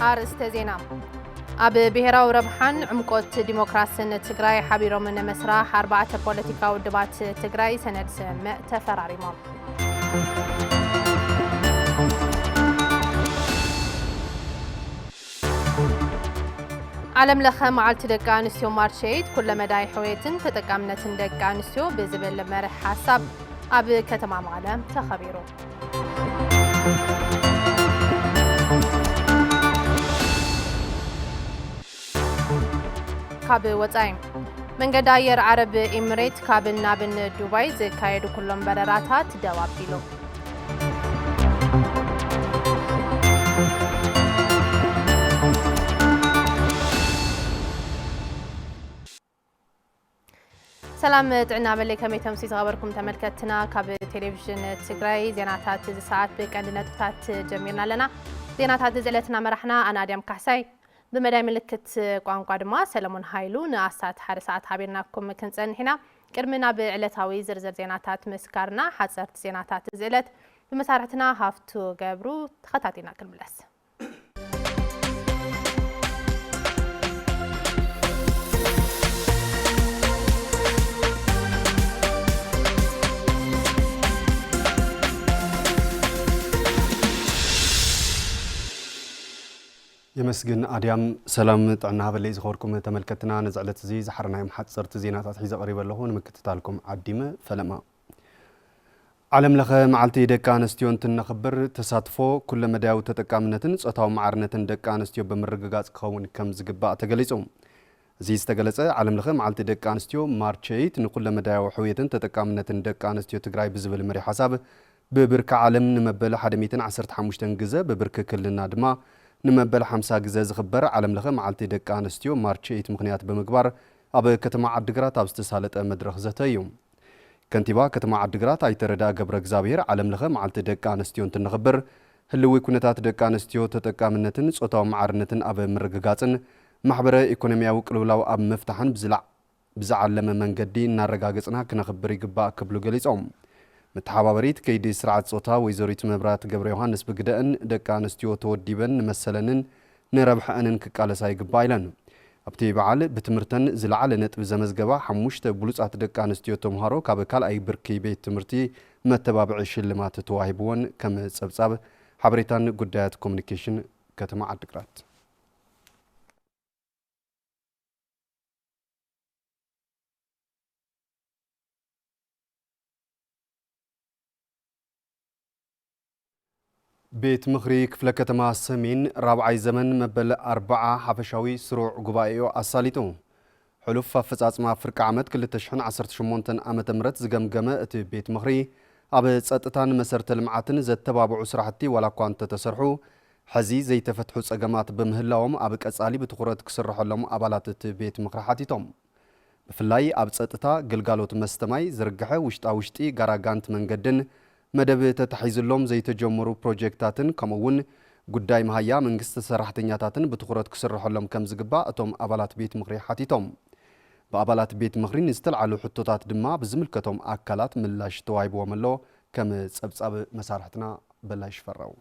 አርእስተ ዜና ኣብ ብሔራዊ ረብሓን ዕምቆት ዲሞክራሲን ትግራይ ሓቢሮም ንምስራሕ 4 ፖለቲካዊ ውድባት ትግራይ ሰነድ ስምምዕ ተፈራሪሞም ዓለም ለኸ መዓልቲ ደቂ ኣንስትዮ ማርች 8 ኩለ መዳይ ሕውየትን ተጠቃምነትን ደቂ ኣንስትዮ ብዝብል መርሕ ሓሳብ ኣብ ከተማ መቐለ ተኸቢሩ ካብ ወፃኢ መንገዲ ኣየር ዓረብ ኤሚሬት ካብን ናብን ዱባይ ዝካየዱ ኩሎም በረራታት ደው ኣቢሉ ሰላም ጥዕና በለይ ከመይ ተምሲ ዝኸበርኩም ተመልከትና ካብ ቴሌቪዥን ትግራይ ዜናታት እዚ ሰዓት ብቀንዲ ነጥብታት ጀሚርና ኣለና ዜናታት ዝዕለትና መራሕና ኣናድያም ካሕሳይ بمداي ملكت ቋንቋ ድማ ሰለሞን ሃይሉ ንኣሳት ሓደ ሰዓት ሃቢርናኩም ክንጸንሕ ኢና ቅድሚና ብዕለታዊ ዝርዝር ዜናታት መስካርና ሓጸርት ዜናታት ዝዕለት ብመሳርሕትና ሃፍቱ ገብሩ ተኸታቲና ክንምለስ يمسجن أديم سلام طعنا باللي زخوركم تملكتنا نزعلت زي زحرنا يوم حصرت زينات حيز قريبة لهون مكتتالكم عديمة فلما علم لخا معلتي دكانستيون تنخبر تصادفو كل مداو تتكامنتن صوتاو معرنتن دكانستيو بمرغغاص كون كم زغبا تغليصوم زي استغلص علم لخا معلتي دكانستيو مارچيت نكل مداو حويتن تتكامنتن دكانستيو تግራይ بزبل مري حساب ببرك عالم نمبل 115 ግዜ ببرك كلنا دما نمبل 50 ግዜ ዝኽበር ዓለም ለኸ መዓልቲ ደቂ ኣንስትዮ ማርች 8 ምኽንያት ብምግባር ኣብ ከተማ ዓዲግራት ኣብ ዝተሳለጠ መድረኽ ዘተዩ ከንቲባ ከተማ ዓዲግራት ኣይተረዳ ገብረ እግዚአብሔር ዓለም ለኸ መዓልቲ ደቂ ኣንስትዮ እንትንኽበር ህልዊ ኩነታት ደቂ ኣንስትዮ ተጠቃምነትን ጾታዊ ማዕርነትን ኣብ ምርግጋጽን ማሕበረ ኢኮኖሚያዊ ቅልውላው ኣብ መፍታሕን ብዝዓለመ መንገዲ እናረጋገጽና ክነኽብር ይግባእ ክብሉ ገሊጾም متحابريت كيدي سرعة صوتا ويزوريت مبرات قبر يوهانس بقدأن دكان استيو توديبن مسلنن نربح أنن كالساي قبايلن ابتي بعال بتمرتن زلعلنت بزمزقبا حموشت بلوصات دكان استيو تمهارو كابكال اي بركي بيت تمرتي متبابع شلمات تواهبون كم سبساب حبريتان قدات كومونيكيشن كتما عدقرات بيت مخري كفله كتما سمين رابعي زمن مبل 4 حفشاوي سروع غبايو أصاليتو حلوف فصاصما فرق عمد كل تشحن 18 عامه مرت زغمغمه ات بيت مخري اب صطتان مسرت المعاتن زتبابع سرحتي ولا كونت تسرحو حزي زي تفتحو صقمات بمهلاوم اب قصالي بتخرت كسرحلهم ابالات ات بيت مخري حاتيتوم بفلاي اب صطتا غلغالوت مستماي زرغخه وشطي غاراغانت منغدن مدب تتحيزلهم زي تجمرو بروجكتاتن كمون قداي مهيا منغست سرحتنياتاتن بتخرت كسرحلهم كم زغبا اتوم ابالات بيت مخري حاتيتوم بابالات بيت مخري نستلعلو حطوتات دما بزملكتهم اكلات ملاش توايبو ملو كم صبصاب مسارحتنا بلاش فراو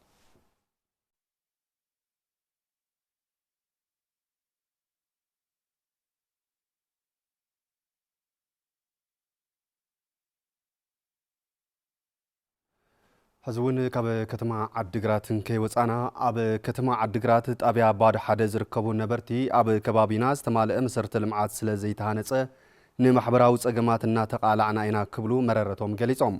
حزون كاب كتما عدقراتن كي وصانا اب كتما عدقرات طابيا باد حدا زركبو نبرتي اب كبابينا استمالئ مسرت المعات سلا زيتهانصه نمحبراو صقماتنا تقالعنا اينا كبلو مررتهم غليصوم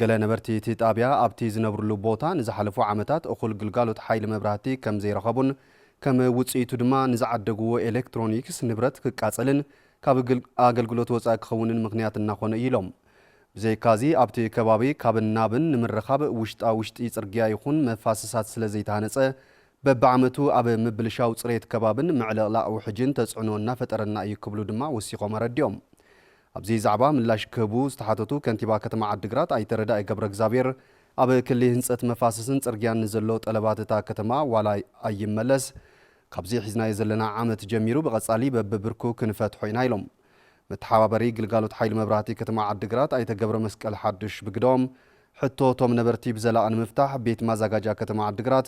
غله نبرتي تي طابيا ابتي زنبرلو بوتا نزحلفو عامتات اخول غلغالوت حيل مبراتي كم زيرخبون كم وصيتو دما نزعدغو الكترونيكس نبرت كقاصلن كاب اغلغلوت وصا كخونن مخنياتنا خونه يلوم زي كازي ابتي كبابي كابنابن نمرخاب وشطي صرغيا يخون مفاسسات سلا زيتانصه ببعمتو اب مبلشاو صريت كبابن معللا او حجن تصعنونا فطرنا يكبلو دما وسيقو مرديوم ابزي زعبا ملاش كبو استحاتتو كنتيبا كتما عدقرات ايتردا قبر እግዚአብሔር اب كلي هنصت مفاسسن صرغيان نزلو طلباتتا كتما والا ايملس كابزي حزنا يزلنا عامت جميرو بقصالي ببركو كنفتحو ينايلوم متحابري قلقالوت حيل مبراتي كتما عدقرات ايتا قبر مسكال حدش بقدوم حتو توم نبرتي بزلاء مفتاح بيت مازاقاجا كتما عدقرات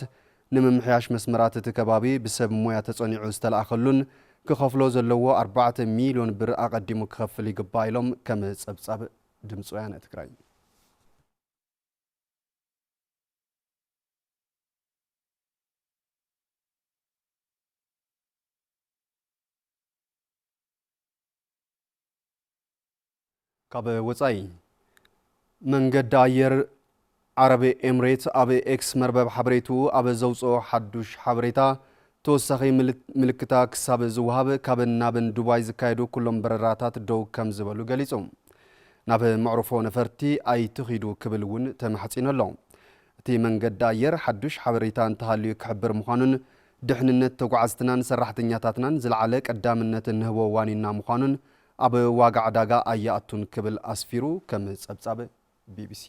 ንምምሕያሽ መስመራት እቲ ከባቢ ብሰብ ሞያ ተጸኒዑ ዝተለኣኸሉን ክኸፍሎ ዘለዎ 4 ሚልዮን ብር ኣቐዲሙ ክኸፍል ይግባእ ኢሎም ከም ጸብጻብ ድምፂ ወያነ ትግራይ ካብ ወጻኢ መንገዲ ኣየር ዓረብ ኤምሬት ኣብ ኤክስ መርበብ ሓበሬቱ ኣብ ዘውፅኦ ሓዱሽ ሓበሬታ ተወሳኺ ምልክታ ክሳብ ዝውሃብ ካብን ናብን ዱባይ ዝካየዱ ኩሎም በረራታት ደው ከም ዝበሉ ገሊፆም ናብ መዕርፎ ነፈርቲ ኣይትኺዱ ክብል እውን ተማሕፂኑ ኣሎ እቲ መንገዲ ኣየር ሓዱሽ ሓበሬታ እንተሃልዩ ክሕብር ምዃኑን ድሕንነት ተጓዓዝትናን ሰራሕተኛታትናን ዝለዓለ ቀዳምነት ንህቦ ዋኒና ምዃኑን ኣብ ዋጋ ዕዳጋ ኣያኣቱን ክብል ኣስፊሩ ከም ጸብጻብ ቢቢሲ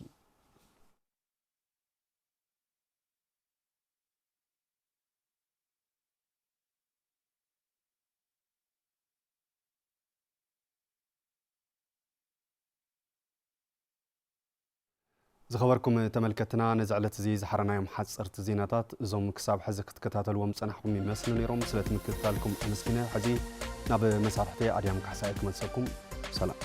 ዝኸበርኩም ተመልከትና ነዝዕለት እዚ ዝሓረናዮም ሓፀርቲ ዜናታት እዞም ክሳብ ሕዚ ክትከታተልዎም ፀናሕኩም ይመስሉ ነይሮም ስለ ትምክትታልኩም ኣመስኪነ ሕዚ ናብ መሳርሕቲ ኣድያም ካሕሳይ ክመልሰኩም ሰላም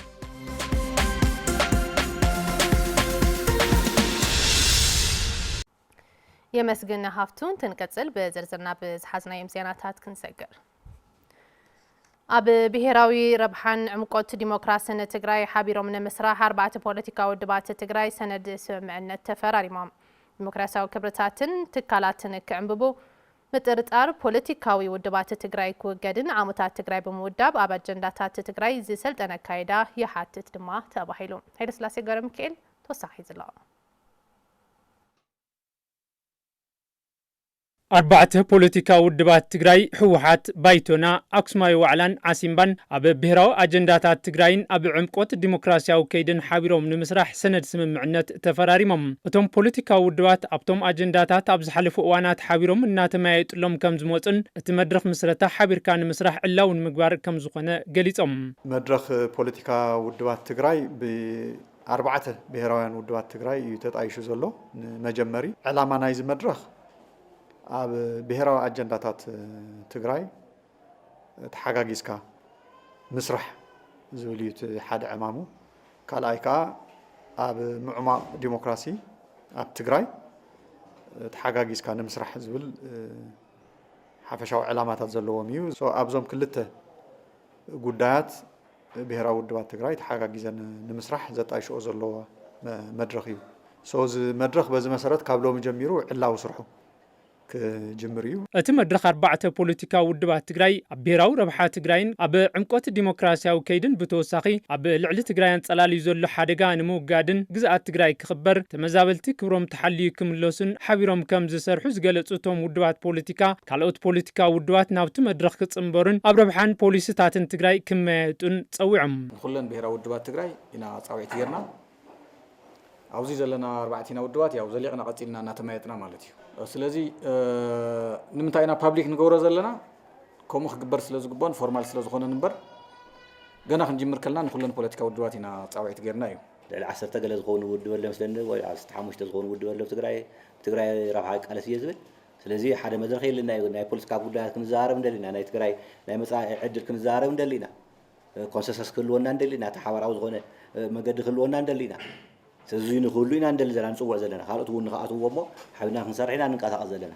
የመስግን ሃፍቱን ትንቀጽል በዝርዝርና ብዝሓዝናዮም ዜናታት ክንሰግር ኣብ ብሔራዊ ረብሓን ዕምቆት ዲሞክራሲን ትግራይ ሓቢሮም ንምስራሕ 4 ፖለቲካዊ ውድባት ትግራይ ሰነድ ስምምዕነት ተፈራሪሞም ዲሞክራሲያዊ ክብርታትን ትካላትን ክዕንብቡ ምጥርጣር ፖለቲካዊ ውድባት ትግራይ ክውገድን ዓሙታት ትግራይ ብምውዳብ ኣብ ኣጀንዳታት ትግራይ ዝሰልጠነ ካይዳ ይሓትት ድማ ተባሂሉ ሃይለስላሴ ገብረ ሚካኤል ተወሳኺ ዝለኦ 4 ፖለቲካ ውድባት ትግራይ ሕወሓት ባይቶና ኣክሱማዊ ዋዕላን ዓሲምባን ኣብ ብሔራዊ ኣጀንዳታት ትግራይን ኣብ ዕምቆት ዲሞክራሲያዊ ከይድን ሓቢሮም ንምስራሕ ሰነድ ስምምዕነት ተፈራሪሞም እቶም ፖለቲካዊ ውድባት ኣብቶም ኣጀንዳታት ኣብ ዝሓለፉ እዋናት ሓቢሮም እናተመያየጡሎም ከም ዝመፁን እቲ መድረኽ ምስረታ ሓቢርካ ንምስራሕ ዕላውን ምግባር ከም ዝኾነ ገሊፆም መድረኽ ፖለቲካ ውድባት ትግራይ ብ4 ብሔራውያን ውድባት ትግራይ እዩ ተጣይሹ ዘሎ ንመጀመሪ ዕላማ ናይዚ መድረኽ ኣብ ብሔራዊ ኣጀንዳታት ትግራይ ተሓጋጊዝካ ምስራሕ ዝብል እዩ ሓደ ዕማሙ ካልኣይ ከዓ ኣብ ምዕማቕ ዲሞክራሲ ኣብ ትግራይ ተሓጋጊዝካ ንምስራሕ ዝብል ሓፈሻዊ ዕላማታት ዘለዎም እዩ ኣብዞም ክልተ ጉዳያት ብሔራዊ ውድባት ትግራይ ተሓጋጊዘን ንምስራሕ ዘጣይሽኦ ዘለዎ መድረኽ እዩ እዚ መድረኽ በዚ መሰረት ካብ ሎሚ ጀሚሩ ዕላው ስርሑ كجمريو እቲ መድረኽ 4 ፖለቲካ ውድባት ትግራይ ኣብ ብሔራዊ ረብሓ ትግራይን ኣብ ዕምቆት ዲሞክራሲያዊ ከይድን ብተወሳኺ ኣብ ልዕሊ ትግራይን ጸላልዩ ዘሎ ሓደጋ ንምውጋድን ግዝኣት ትግራይ ክኽበር ተመዛበልቲ ክብሮም ተሓልዩ ክምለሱን ሓቢሮም ከም ዝሰርሑ ዝገለጹ እቶም ውድባት ፖለቲካ ካልኦት ፖለቲካ ውድባት ናብቲ መድረኽ ክጽምበሩን ኣብ ረብሓን ፖሊስታትን ትግራይ ክመያየጡን ጸዊዖም ኩለን ብሔራዊ ውድባት ትግራይ ኢና ጻዊዕት ጌርና ኣብዚ ዘለና 4 ውድባት ያው ዘሊቕና ቀፂልና እናተመያየጥና ማለት እዩ ስለዚ ንምንታይና ፓብሊክ ንገብሮ ዘለና ከምኡ ክግበር ስለ ዝግባን ፎርማል ስለ ዝኾነ ንበር ገና ክንጅምር ከለና ንኩለን ፖለቲካ ውድባት ኢና ጻዊዕት ጌርና እዩ ልዕሊ 10 ገለ ዝኾኑ ውድብ ኣሎ መስለኒ ወይ 15 ዝኾኑ ውድብ ኣሎ ትግራይ ረብሓ ቃለስ እየ ዝብል ስለዚ ሓደ መድረኽ የለና እዩ ናይ ፖለቲካ ጉዳያት ክንዛረብ እንደሊና ናይ ትግራይ ናይ መጻኢ ዕድል ክንዛረብ እንደሊና ኮንሰንሰስ ክህልወና እንደሊና ተሓባራዊ ዝኾነ መገዲ ክህልወና እንደሊና ስለዚ ንኹሉ ኢና እንደሊ ዘለና ንጽውዕ ዘለና ካልኦት እውን ንኻኣትዎ እሞ ሓቢና ክንሰርሕ ኢና ንንቀሳቐስ ዘለና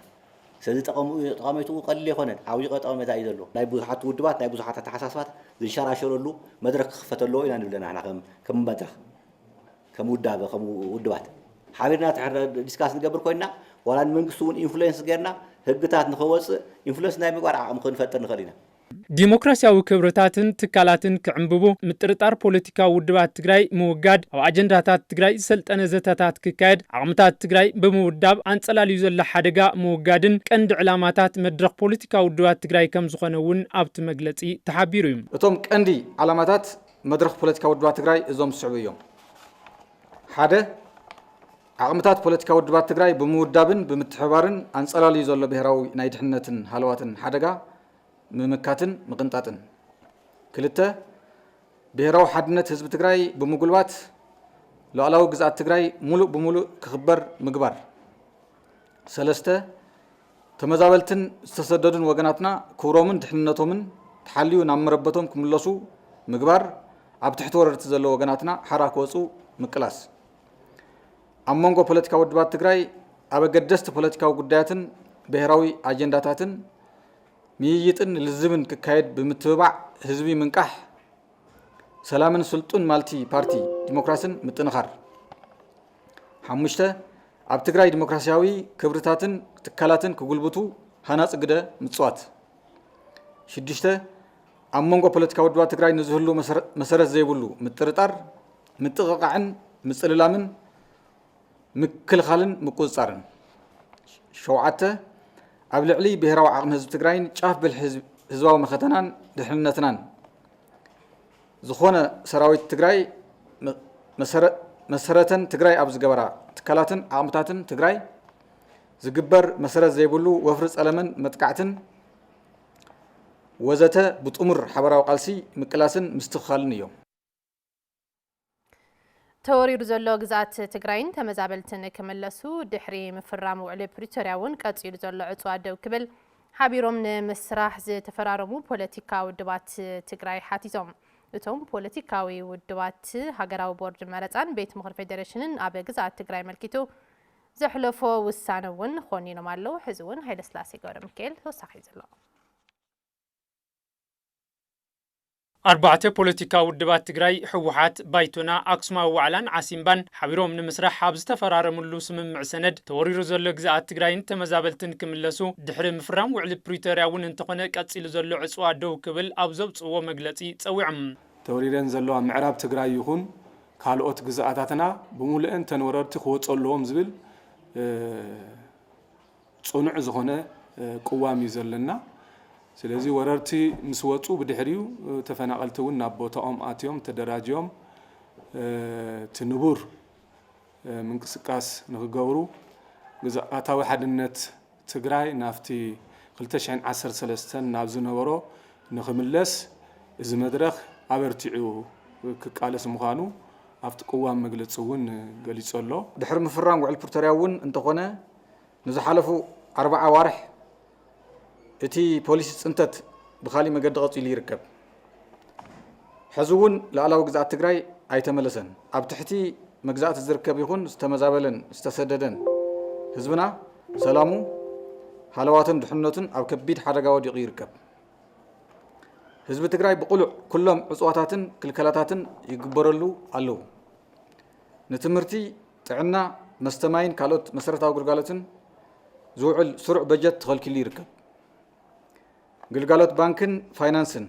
ስለዚ ጠቐሜቱ ቀሊል ኣይኮነን ዓብዪ ጠቐሜታ እዩ ዘሎ ናይ ብዙሓት ውድባት ናይ ብዙሓት ኣተሓሳስባት ዝንሸራሸረሉ መድረክ ክኽፈተሎ ኢና ንብለና ንሕና ከም መድረኽ ከም ውዳበ ከም ውድባት ሓቢርና ዲስካስ ንገብር ኮይና ዋላ ንመንግስቲ እውን ኢንፍሉዌንስ ጌርና ህግታት ንኸወፅእ ኢንፍሉዌንስ ናይ ምግባር ዓቕሚ ክንፈጥር ንኽእል ኢና ዲሞክራሲያዊ ክብርታትን ትካላትን ክዕንብቡ ምጥርጣር ፖለቲካ ውድባት ትግራይ ምውጋድ ኣብ አጀንዳታት ትግራይ ሰልጠነ ዘታታት ክካየድ ዓቕምታት ትግራይ ብምውዳብ አንጸላልዩ ዘሎ ሓደጋ ምውጋድን ቀንዲ ዕላማታት መድረኽ ፖለቲካ ውድባት ትግራይ ከም ዝኾነ እውን ኣብቲ መግለጺ ተሓቢሩ እዩ እቶም ቀንዲ ዕላማታት መድረኽ ፖለቲካ ውድባት ትግራይ እዞም ዝስዕቡ እዮም ሓደ ዓቕምታት ፖለቲካ ውድባት ትግራይ ብምውዳብን ብምትሕባርን አንጸላልዩ ዘሎ ብሔራዊ ናይ ድሕነትን ሃለዋትን ሓደጋ ምምካትን ምቅንጣጥን ክልተ ብሔራዊ ሓድነት ህዝቢ ትግራይ ብምጉልባት ሉዓላዊ ግዝኣት ትግራይ ሙሉእ ብምሉእ ክኽበር ምግባር ሰለስተ ተመዛበልትን ዝተሰደዱን ወገናትና ክብሮምን ድሕንነቶምን ተሓልዩ ናብ መረበቶም ክምለሱ ምግባር ኣብ ትሕቲ ወረርቲ ዘሎ ወገናትና ሓራ ክወፁ ምቅላስ ኣብ መንጎ ፖለቲካዊ ውድባት ትግራይ ኣብ ኣገደስቲ ፖለቲካዊ ጉዳያትን ብሄራዊ ኣጀንዳታትን ምይይጥን ልዝብን ክካየድ ብምትብባዕ ህዝቢ ምንቃሕ ሰላምን ስልጡን ማልቲ ፓርቲ ዲሞክራስን ምጥንኻር 5 ኣብ ትግራይ ዲሞክራሲያዊ ክብርታትን ትካላትን ክጉልብቱ ሃናጽ ግደ ምጽዋት 6 ኣብ መንጎ ፖለቲካዊ ውድባት ትግራይ ንዝህሉ መሰረት ዘይብሉ ምጥርጣር ምጥቕቃዕን ምጽልላምን ምክልኻልን ምቁጽጻርን 7 ኣብ ልዕሊ ብሄራዊ ዓቕሚ ህዝቢ ትግራይን ጫፍ ብል ህዝባዊ መኸተናን ድሕንነትናን ዝኾነ ሰራዊት ትግራይ መሰረተን ትግራይ ኣብ ዝገበራ ትካላትን ዓቕምታትን ትግራይ ዝግበር መሰረት ዘይብሉ ወፍሪ ጸለመን መጥቃዕትን ወዘተ ብጥሙር ሓበራዊ ቃልሲ ምቅላስን ምስትኽኻልን እዮም ተወሪዱ ዘሎ ግዛት ትግራይን ተመዛበልትን ክምለሱ ድሕሪ ምፍራም ውዕሊ ፕሪቶርያ እውን ቀፂሉ ዘሎ ዕፅዋ ደው ክብል ሓቢሮም ንምስራሕ ዝተፈራረሙ ፖለቲካዊ ውድባት ትግራይ ሓቲቶም እቶም ፖለቲካዊ ውድባት ሃገራዊ ቦርድ መረፃን ቤት ምክሪ ፌደሬሽንን ኣብ ግዛት ትግራይ መልኪቱ ዘሕለፎ ውሳነ እውን ኾኒኖም ኣለው ሕዚ እውን ሃይለስላሴ ገብረ ሚካኤል ተወሳኺ ዘሎ 4 ፖለቲካዊ ውድባት ትግራይ ሕወሓት ባይቶና ኣክሱማዊ ዋዕላን ዓሲምባን ሓቢሮም ንምስራሕ ኣብ ዝተፈራረሙሉ ስምምዕ ሰነድ ተወሪሩ ዘሎ ግዛት ትግራይን ተመዛበልትን ክምለሱ ድሕሪ ምፍራም ውዕሊ ፕሪቶርያ እውን እንተኾነ ቀፂሉ ዘሎ ዕፅዋ ደው ክብል ኣብ ዘውፅዎ መግለፂ ፀዊዖም ተወሪረን ዘለዋ ምዕራብ ትግራይ ይኹን ካልኦት ግዛኣታትና ብሙሉእን ተንወረርቲ ክወፀለዎም ዝብል ጽኑዕ ዝኾነ ቅዋም እዩ ዘለና ስለዚ ወረርቲ ምስ ወፁ ብድሕሪኡ ተፈናቀልቲ እውን ናብ ቦታኦም ኣትዮም ተደራጅዮም ትንቡር ምንቅስቃስ ንክገብሩ ግዛኣታዊ ሓድነት ትግራይ ናፍቲ 2013 ናብ ዝነበሮ ንክምለስ እዚ መድረኽ ኣበርቲዑ ክቃለስ ምዃኑ ኣብቲ ቅዋም መግለፂ እውን ገሊጹ ኣሎ ድሕሪ ምፍራም ውዕል ፕሪቶርያ እውን እንተኾነ ንዝሓለፉ 40 ኣዋርሕ እቲ ፖሊስ ጽንተት ብኻሊ መገዲ ቀፂሉ ይርከብ ሕዚ እውን ላዕላዊ ግዛት ትግራይ ኣይተመለሰን ኣብ ትሕቲ መግዛእቲ ዝርከብ ይኹን ዝተመዛበለን ዝተሰደደን ህዝብና ሰላሙ ሃለዋትን ድሕነቱን ኣብ ከቢድ ሓደጋ ወዲቑ ይርከብ ህዝቢ ትግራይ ብቁሉዕ ኩሎም ዕፅዋታትን ክልከላታትን ይግበረሉ ኣለው ንትምህርቲ ጥዕና መስተማይን ካልኦት መሰረታዊ ግልጋሎትን ዝውዕል ስሩዕ በጀት ተኸልኪሉ ይርከብ ግልጋሎት ባንክን ፋይናንስን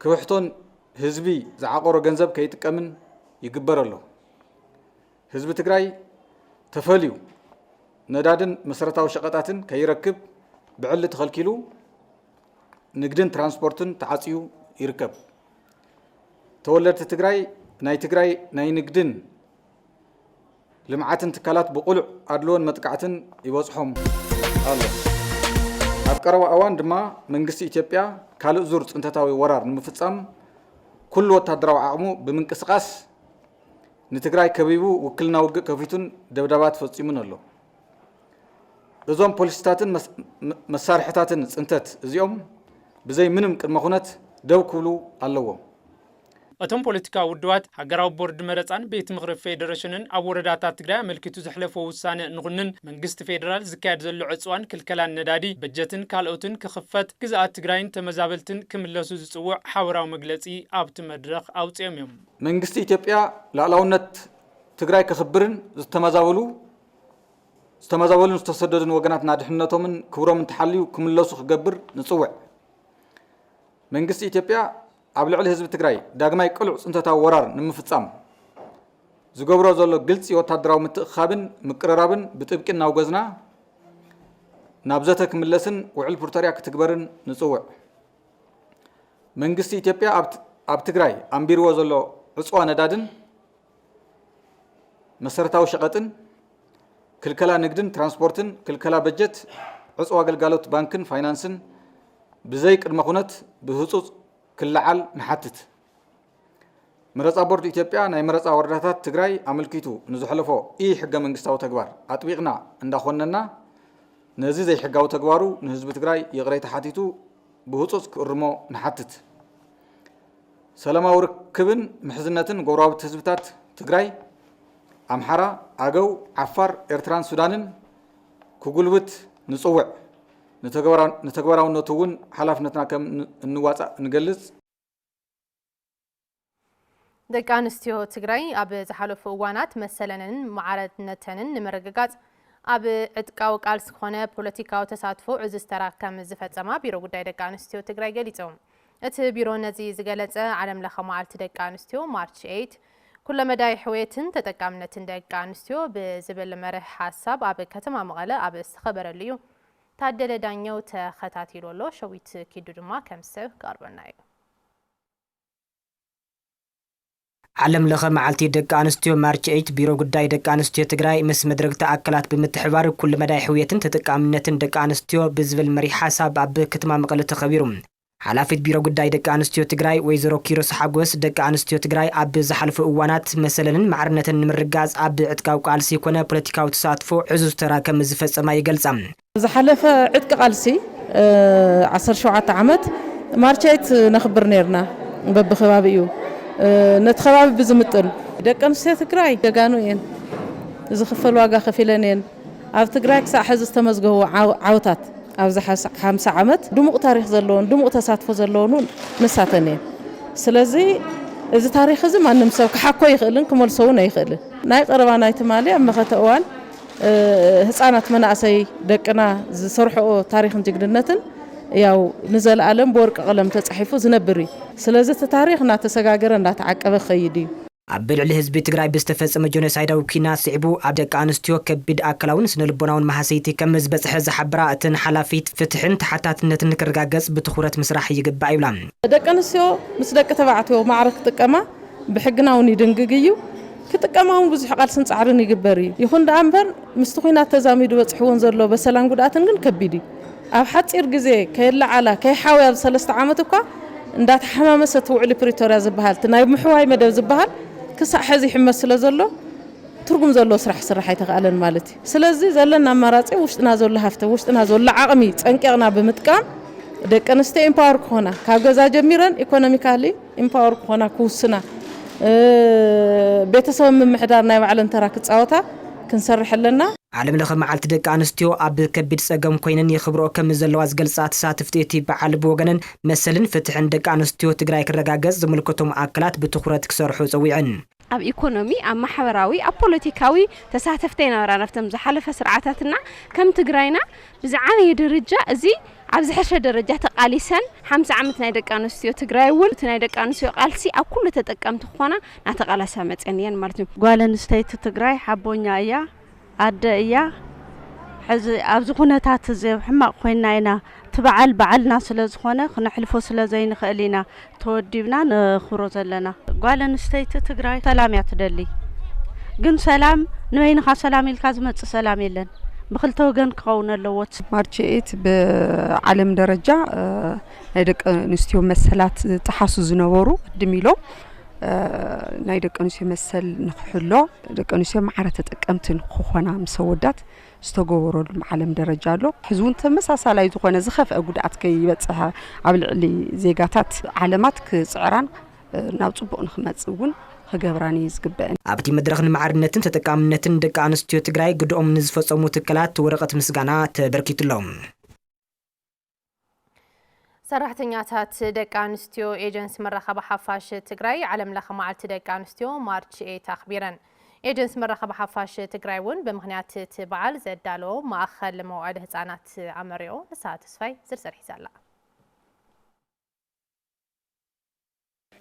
ክውሕቶን ህዝቢ ዝዓቆሮ ገንዘብ ከይጥቀምን ይግበር ኣሎ ህዝቢ ትግራይ ተፈልዩ ነዳድን መሰረታዊ ሸቐጣትን ከይረክብ ብዕሊ ተኸልኪሉ ንግድን ትራንስፖርትን ተዓፅዩ ይርከብ ተወለድቲ ትግራይ ናይ ንግድን ልምዓትን ትካላት ብቁሉዕ ኣድልዎን መጥቃዕትን ይበፅሖም ኣሎ ኣብ ቀረባ እዋን ድማ መንግስቲ ኢትዮጵያ ካልእ ዙር ጽንተታዊ ወራር ንምፍጻም ኩሉ ወታደራዊ ዓቕሙ ብምንቅስቃስ ንትግራይ ከቢቡ ውክልና ውግእ ከፊቱን ደብዳባት ፈጺሙን ኣሎ እዞም ፖሊስታትን መሳርሕታትን ጽንተት እዚኦም ብዘይ ምንም ቅድመ ኩነት ደው ክብሉ ኣለዎም እቶም ፖለቲካዊ ውድባት ሃገራዊ ቦርድ መረፃን ቤት ምክሪ ፌደሬሽንን ኣብ ወረዳታት ትግራይ ኣመልኪቱ ዘሕለፎ ውሳነ ንኹንን መንግስቲ ፌደራል ዝካየድ ዘሎ ዕፅዋን ክልከላን ነዳዲ በጀትን ካልኦትን ክኽፈት ግዛኣት ትግራይን ተመዛበልትን ክምለሱ ዝፅውዕ ሓበራዊ መግለፂ ኣብቲ መድረኽ ኣውፅኦም እዮም መንግስቲ ኢትዮጵያ ላዕላውነት ትግራይ ክኽብርን ዝተመዛበሉን ዝተሰደዱን ወገናትና ድሕነቶምን ክብሮምን ተሓልዩ ክምለሱ ክገብር ንፅውዕ መንግስቲ ኢትዮጵያ ኣብ ልዕሊ ህዝቢ ትግራይ ዳግማይ ቅሉዕ ጽንተታዊ ወራር ንምፍጻም ዝገብሮ ዘሎ ግልፂ ወታደራዊ ምትእኻብን ምቅርራብን ብጥብቂ እናውገዝና ናብ ዘተ ክምለስን ውዕል ፕሪቶርያ ክትግበርን ንፅውዕ መንግስቲ ኢትዮጵያ ኣብ ትግራይ ኣንቢርዎ ዘሎ ዕፅዋ ነዳድን መሰረታዊ ሸቐጥን ክልከላ ንግድን ትራንስፖርትን ክልከላ በጀት ዕፅዋ ግልጋሎት ባንክን ፋይናንስን ብዘይ ቅድመ ኩነት ብህፁፅ ክልዓል ንሓትት መረፃ ቦርድ ኢትዮጵያ ናይ መረፃ ወረዳታት ትግራይ ኣመልኪቱ ንዝሕለፎ ሕገ መንግስታዊ ተግባር ኣጥቢቕና እንዳኾነና نزي زي حقاو تقوارو نهزب تقراي يغري تحاتيتو بهوصوص كرمو نحتت سلاماو ركبن محزنتن قوراب تهزبتات تقراي أمحارا أقو عفار إرتران سودانن كقولبت نصوع نتقوراو نتوون حلافنتنا كم نواصع نقلص ደቂ ኣንስትዮ ትግራይ ኣብ ዝሓለፉ እዋናት መሰለንን ማዕረትነተንን ንምርግጋጽ ኣብ ዕጥቃዊ ቃልሲ ዝኾነ ፖለቲካዊ ተሳትፎ ዕዙዝ ተራ ከም ዝፈጸማ ቢሮ ጉዳይ ደቂ ኣንስትዮ ትግራይ ገሊፆም። እቲ ቢሮ ነዚ ዝገለጸ ዓለም ለኸ መዓልቲ ደቂ ኣንስትዮ ማርች 8 ኩለ መዳይ ሕውየትን ተጠቃምነትን ደቂ ኣንስትዮ ብዝብል መርህ ሓሳብ ኣብ ከተማ መቐለ ኣብ ዝተኸበረሉ እዩ። ታደለ ዳኘው ተኸታቲሉ ኣሎ። ሸዊት ኪዱ ድማ ከም ሰብ ቀርበና እዩ። ዓለም ለኸ መዓልቲ ደቂ ኣንስትዮ ማርች 8 ቢሮ ጉዳይ ደቂ ኣንስትዮ ትግራይ ምስ መድረክ ተኣከላት ብምትሕባር ኩሉ መዳይ ሕውየትን ተጠቃምነትን ደቂ ኣንስትዮ ብዝብል መሪሕ ሓሳብ ኣብ ከተማ መቐለ ተኸቢሩ። ሓላፊት ቢሮ ጉዳይ ደቂ ኣንስትዮ ትግራይ ወይዘሮ ኪሮስ ሓጎስ ደቂ ኣንስትዮ ትግራይ ኣብ ዝሓለፉ እዋናት መሰለንን ማዕርነትን ንምርጋጽ ኣብ ዕጥቃዊ ቃልሲ ኮነ ፖለቲካዊ ተሳትፎ ዕዙዝ ተራ ከም ዝፈጸማ ይገልጻ። ዝሓለፈ ዕጥቂ ቃልሲ 17 ዓመት ማርች 8 ነኽብር ነርና በብኸባቢ እዩ ነቲ ከባቢ ብዝምጥን ደቂ ኣንስትዮ ትግራይ ደጋኑ እየን ዝኽፈል ዋጋ ከፊለን እየን ኣብ ትግራይ ክሳብ ሕዚ ዝተመዝገቡ ዓውታት ኣብዚ 50 ዓመት ድሙቕ ታሪክ ዘለዎን ድሙቕ ተሳትፎ ዘለዎን ንሳተን እየን። ስለዚ እዚ ታሪክ እዚ ማንም ሰብ ክሓኮ ይኽእልን ክመልሶ እውን ኣይኽእልን። ናይ ቀረባ ናይ ትማሊ ኣብ መኸተ እዋን ህፃናት መናእሰይ ደቅና ዝሰርሕኦ ታሪክን ጅግንነትን ያው ንዘለዓለም በወርቅ ቀለም ተጻሒፉ ዝነብር እዩ። ስለዚ እቲ ታሪክ እናተሰጋገረ እናተዓቀበ ኸይድ እዩ። ኣብ ብልዕሊ ህዝቢ ትግራይ ብዝተፈጸመ ጆኖሳይዳዊ ኩናት ስዒቡ ኣብ ደቂ ኣንስትዮ ከቢድ ኣካላውን ስነልቦናውን ማህሰይቲ ከም ዝበፅሐ ዝሓብራ እተን ሓላፊት ፍትሕን ተሓታትነትን ክረጋገጽ ብትኹረት ምስራሕ ይግባእ ይብላ። ደቂ ኣንስትዮ ምስ ደቂ ተባዕትዮ ማዕረ ክጥቀማ ብሕግና እውን ይድንግግ እዩ ክጥቀማ እውን ብዙሕ ቃልስን ጻዕርን ይግበር እዩ። ይኹን ደኣ እምበር ምስቲ ኩናት ተዛሚዱ በፅሕዎን ዘሎ በሰላም ጉድኣትን ግን ከቢድ እዩ። ኣብ ሓፂር ግዜ ከየለዓላ ከይሓውያ ብ3 ዓመት እኳ እንዳተሓማመሰት ውዕሊ ፕሪቶርያ ዝበሃል ናይ ምሕዋይ መደብ ዝበሃል ክሳዕ ሕዚ ይሕመስ ስለ ዘሎ ትርጉም ዘሎ ስራሕ ስራሕ ኣይተኻኣለን ማለት እዩ። ስለዚ ዘለና ኣማራጺ ውሽጥና ዘሎ ሃፍተ ውሽጥና ዘሎ ዓቕሚ ፀንቂቕና ብምጥቃም ደቂ ኣንስትዮ ኢምፓወር ክኾና ካብ ገዛ ጀሚረን ኢኮኖሚካሊ ኢምፓወር ክኾና ክውስና ቤተሰብ ምምሕዳር ናይ ባዕለን ተራ ክፃወታ ክንሰርሕ ኣለና። ዓለም ለኸ መዓልቲ ደቂ ኣንስትዮ ኣብ ከቢድ ፀገም ኮይነን ይኽብሮ ከም ዘለዋ ዝገልጻ ተሳትፍቲ እቲ በዓል ብወገነን መሰልን ፍትሕን ደቂ ኣንስትዮ ትግራይ ክረጋገጽ ዝምልከቶም ኣካላት ብትኹረት ክሰርሑ ፀዊዐን። ኣብ ኢኮኖሚ ኣብ ማሕበራዊ ኣብ ፖለቲካዊ ተሳተፍቲ ይነበራ ናፍቶም ዝሓለፈ ስርዓታትና ከም ትግራይና ብዝዓበየ ደረጃ እዚ ኣብ ዝሕሸ ደረጃ ተቃሊሰን 50 ዓመት ናይ ደቂ ኣንስትዮ ትግራይ እውን እቲ ናይ ደቂ ኣንስትዮ ቃልሲ ኣብ ኩሉ ተጠቀምቲ ክኾና ናተቃላሳ መፅአን እየን ማለት እዩ። ጓል ኣንስተይቲ ትግራይ ሓቦኛ እያ ኣደ እያ ሕዚ ኣብዚ ኩነታት እዚ ሕማቕ ኮይና ኢና ትበዓል በዓልና ስለ ዝኾነ ክነሕልፎ ስለ ዘይንኽእል ኢና ተወዲብና ንኽብሮ ዘለና። ጓል ኣንስተይቲ ትግራይ ሰላም እያ ትደሊ ግን ሰላም ንበይንኻ ሰላም ኢልካ ዝመፅእ ሰላም የለን ብክልተ ወገን ክኸውን ኣለዎ። ማርች 8 ብዓለም ደረጃ ናይ ደቂ ኣንስትዮ መሰላት ተሓሱ ዝነበሩ ቅድም ኢሎም ናይ ደቂ ኣንስትዮ መሰል ንክሕሎ ደቂ ኣንስትዮ ማዕረ ተጠቀምትን ክኾና ምስ ወዳት ዝተገበረሉ ዓለም ደረጃ ኣሎ። ሕዚ እውን ተመሳሳላይ ዝኾነ ዝኸፍአ ጉድኣት ከይበፅሕ ኣብ ልዕሊ ዜጋታት ዓለማት ክፅዕራን ናብ ጽቡቕ ንኽመጽእ እውን ክገብራኒ ዝግበአን። ኣብቲ መድረኽ ንማዕርነትን ተጠቃምነትን ደቂ ኣንስትዮ ትግራይ ግድኦም ንዝፈጸሙ ትካላት ወረቐት ምስጋና ተበርኪቱሎም። ሰራሕተኛታት ደቂ ኣንስትዮ ኤጀንሲ መራኸቢ ሓፋሽ ትግራይ ዓለም ለኸ መዓልቲ ደቂ ኣንስትዮ ማርች 8 ኣኽቢረን። ኤጀንሲ መራኸቢ ሓፋሽ ትግራይ እውን ብምኽንያት እቲ በዓል ዘዳለዎ ማእኸል መውዓሊ ህፃናት ኣመሪኦ ንስሓ ተስፋይ ዝርዝር ሒዛላ።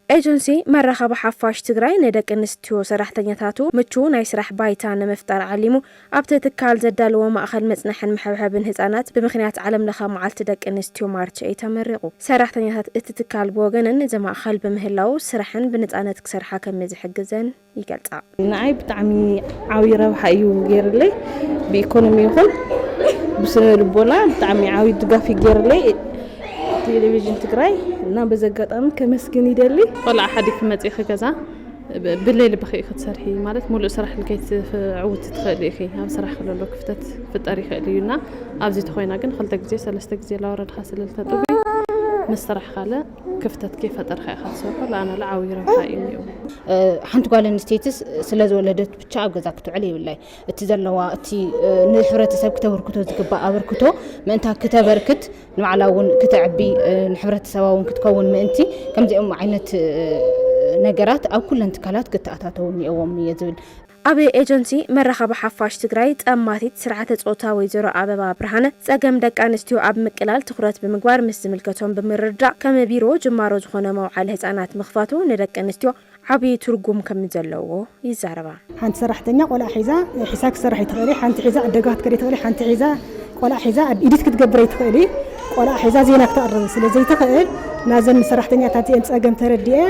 ኤጀንሲ መራኸቢ ሓፋሽ ትግራይ ንደቂ ኣንስትዮ ሰራሕተኛታቱ ምቹው ናይ ስራሕ ባይታ ንምፍጣር ዓሊሙ ኣብቲ ትካል ዘዳለዎ ማእኸል መፅናሕን ምሕብሓብን ህፃናት ብምኽንያት ዓለም ለኸ መዓልቲ ደቂ ኣንስትዮ ማርች 8 ተመሪቑ። ሰራሕተኛታት እቲ ትካል ብወገነን እዚ ማእኸል ብምህላው ስራሕን ብነፃነት ክሰርሓ ከም ዝሕግዘን ይገልጻ። ንዓይ ብጣዕሚ ዓብዪ ረብሓ እዩ ገይሩለይ ብኢኮኖሚ ይኹን ብስነ ልቦና ብጣዕሚ ዓብዪ ድጋፍ ገይሩለይ ቴሌቪዥን ትግራይ እና በዘጋጣሚ ከመስግን ይደሊ ቆልዓ ሓዲክ መፅእ ክገዛ بالليل بخي ختصرحي مالت ملء سرح الكيت عود تخلي خي هم سرح خلو كفتت في الطريق لينا ابزي تخوينا كن خلتك زي سلسته زي لا ورد خاصل التطبي مسترح خاله كفتت كيف طرخي خاصو لا انا لعاوي رفايمي حنت قال انستيتس سلاز ولدت بتشا غزاكتو علي والله اتزلوا اتي نحبرتسب كتبركتو زغبا ابركتو منتا كتبركت نعلاون كتعبي نحبرتسباون كتكون منتي كمزي عينت ነገራት ኣብ ኩለን ትካላት ክትኣታተውን ይእወምኒ የዝብል ኣብ ኤጀንሲ መራኸቢ ሓፋሽ ትግራይ ጠማቲት ስርዓተ ጾታ ወይዘሮ ኣበባ ብርሃነ ጸገም ደቂ ኣንስትዮ ኣብ ምቅላል ትኹረት ብምግባር ምስ ዝምልከቶም ብምርዳእ ከም ቢሮ ጅማሮ ዝኾነ መውዓል ህፃናት ምኽፋቱ ንደቂ ኣንስትዮ ዓብይ ትርጉም ከም ዘለዎ ይዛረባ ሓንቲ ሰራሕተኛ ቆልዓ ሒዛ ሒሳብ ክሰርሕ ይትኽእል ሓንቲ ሒዛ ኣደጋት ከሪ ትኽእል ሓንቲ ሒዛ ቆልዓ ሒዛ ኢዲት ክትገብር ይትኽእል ቆልዓ ሒዛ ዜና ክትቀርብ ስለዚ ይትኽእል ናዘን ሰራሕተኛታት እየን ጸገም ተረዲአ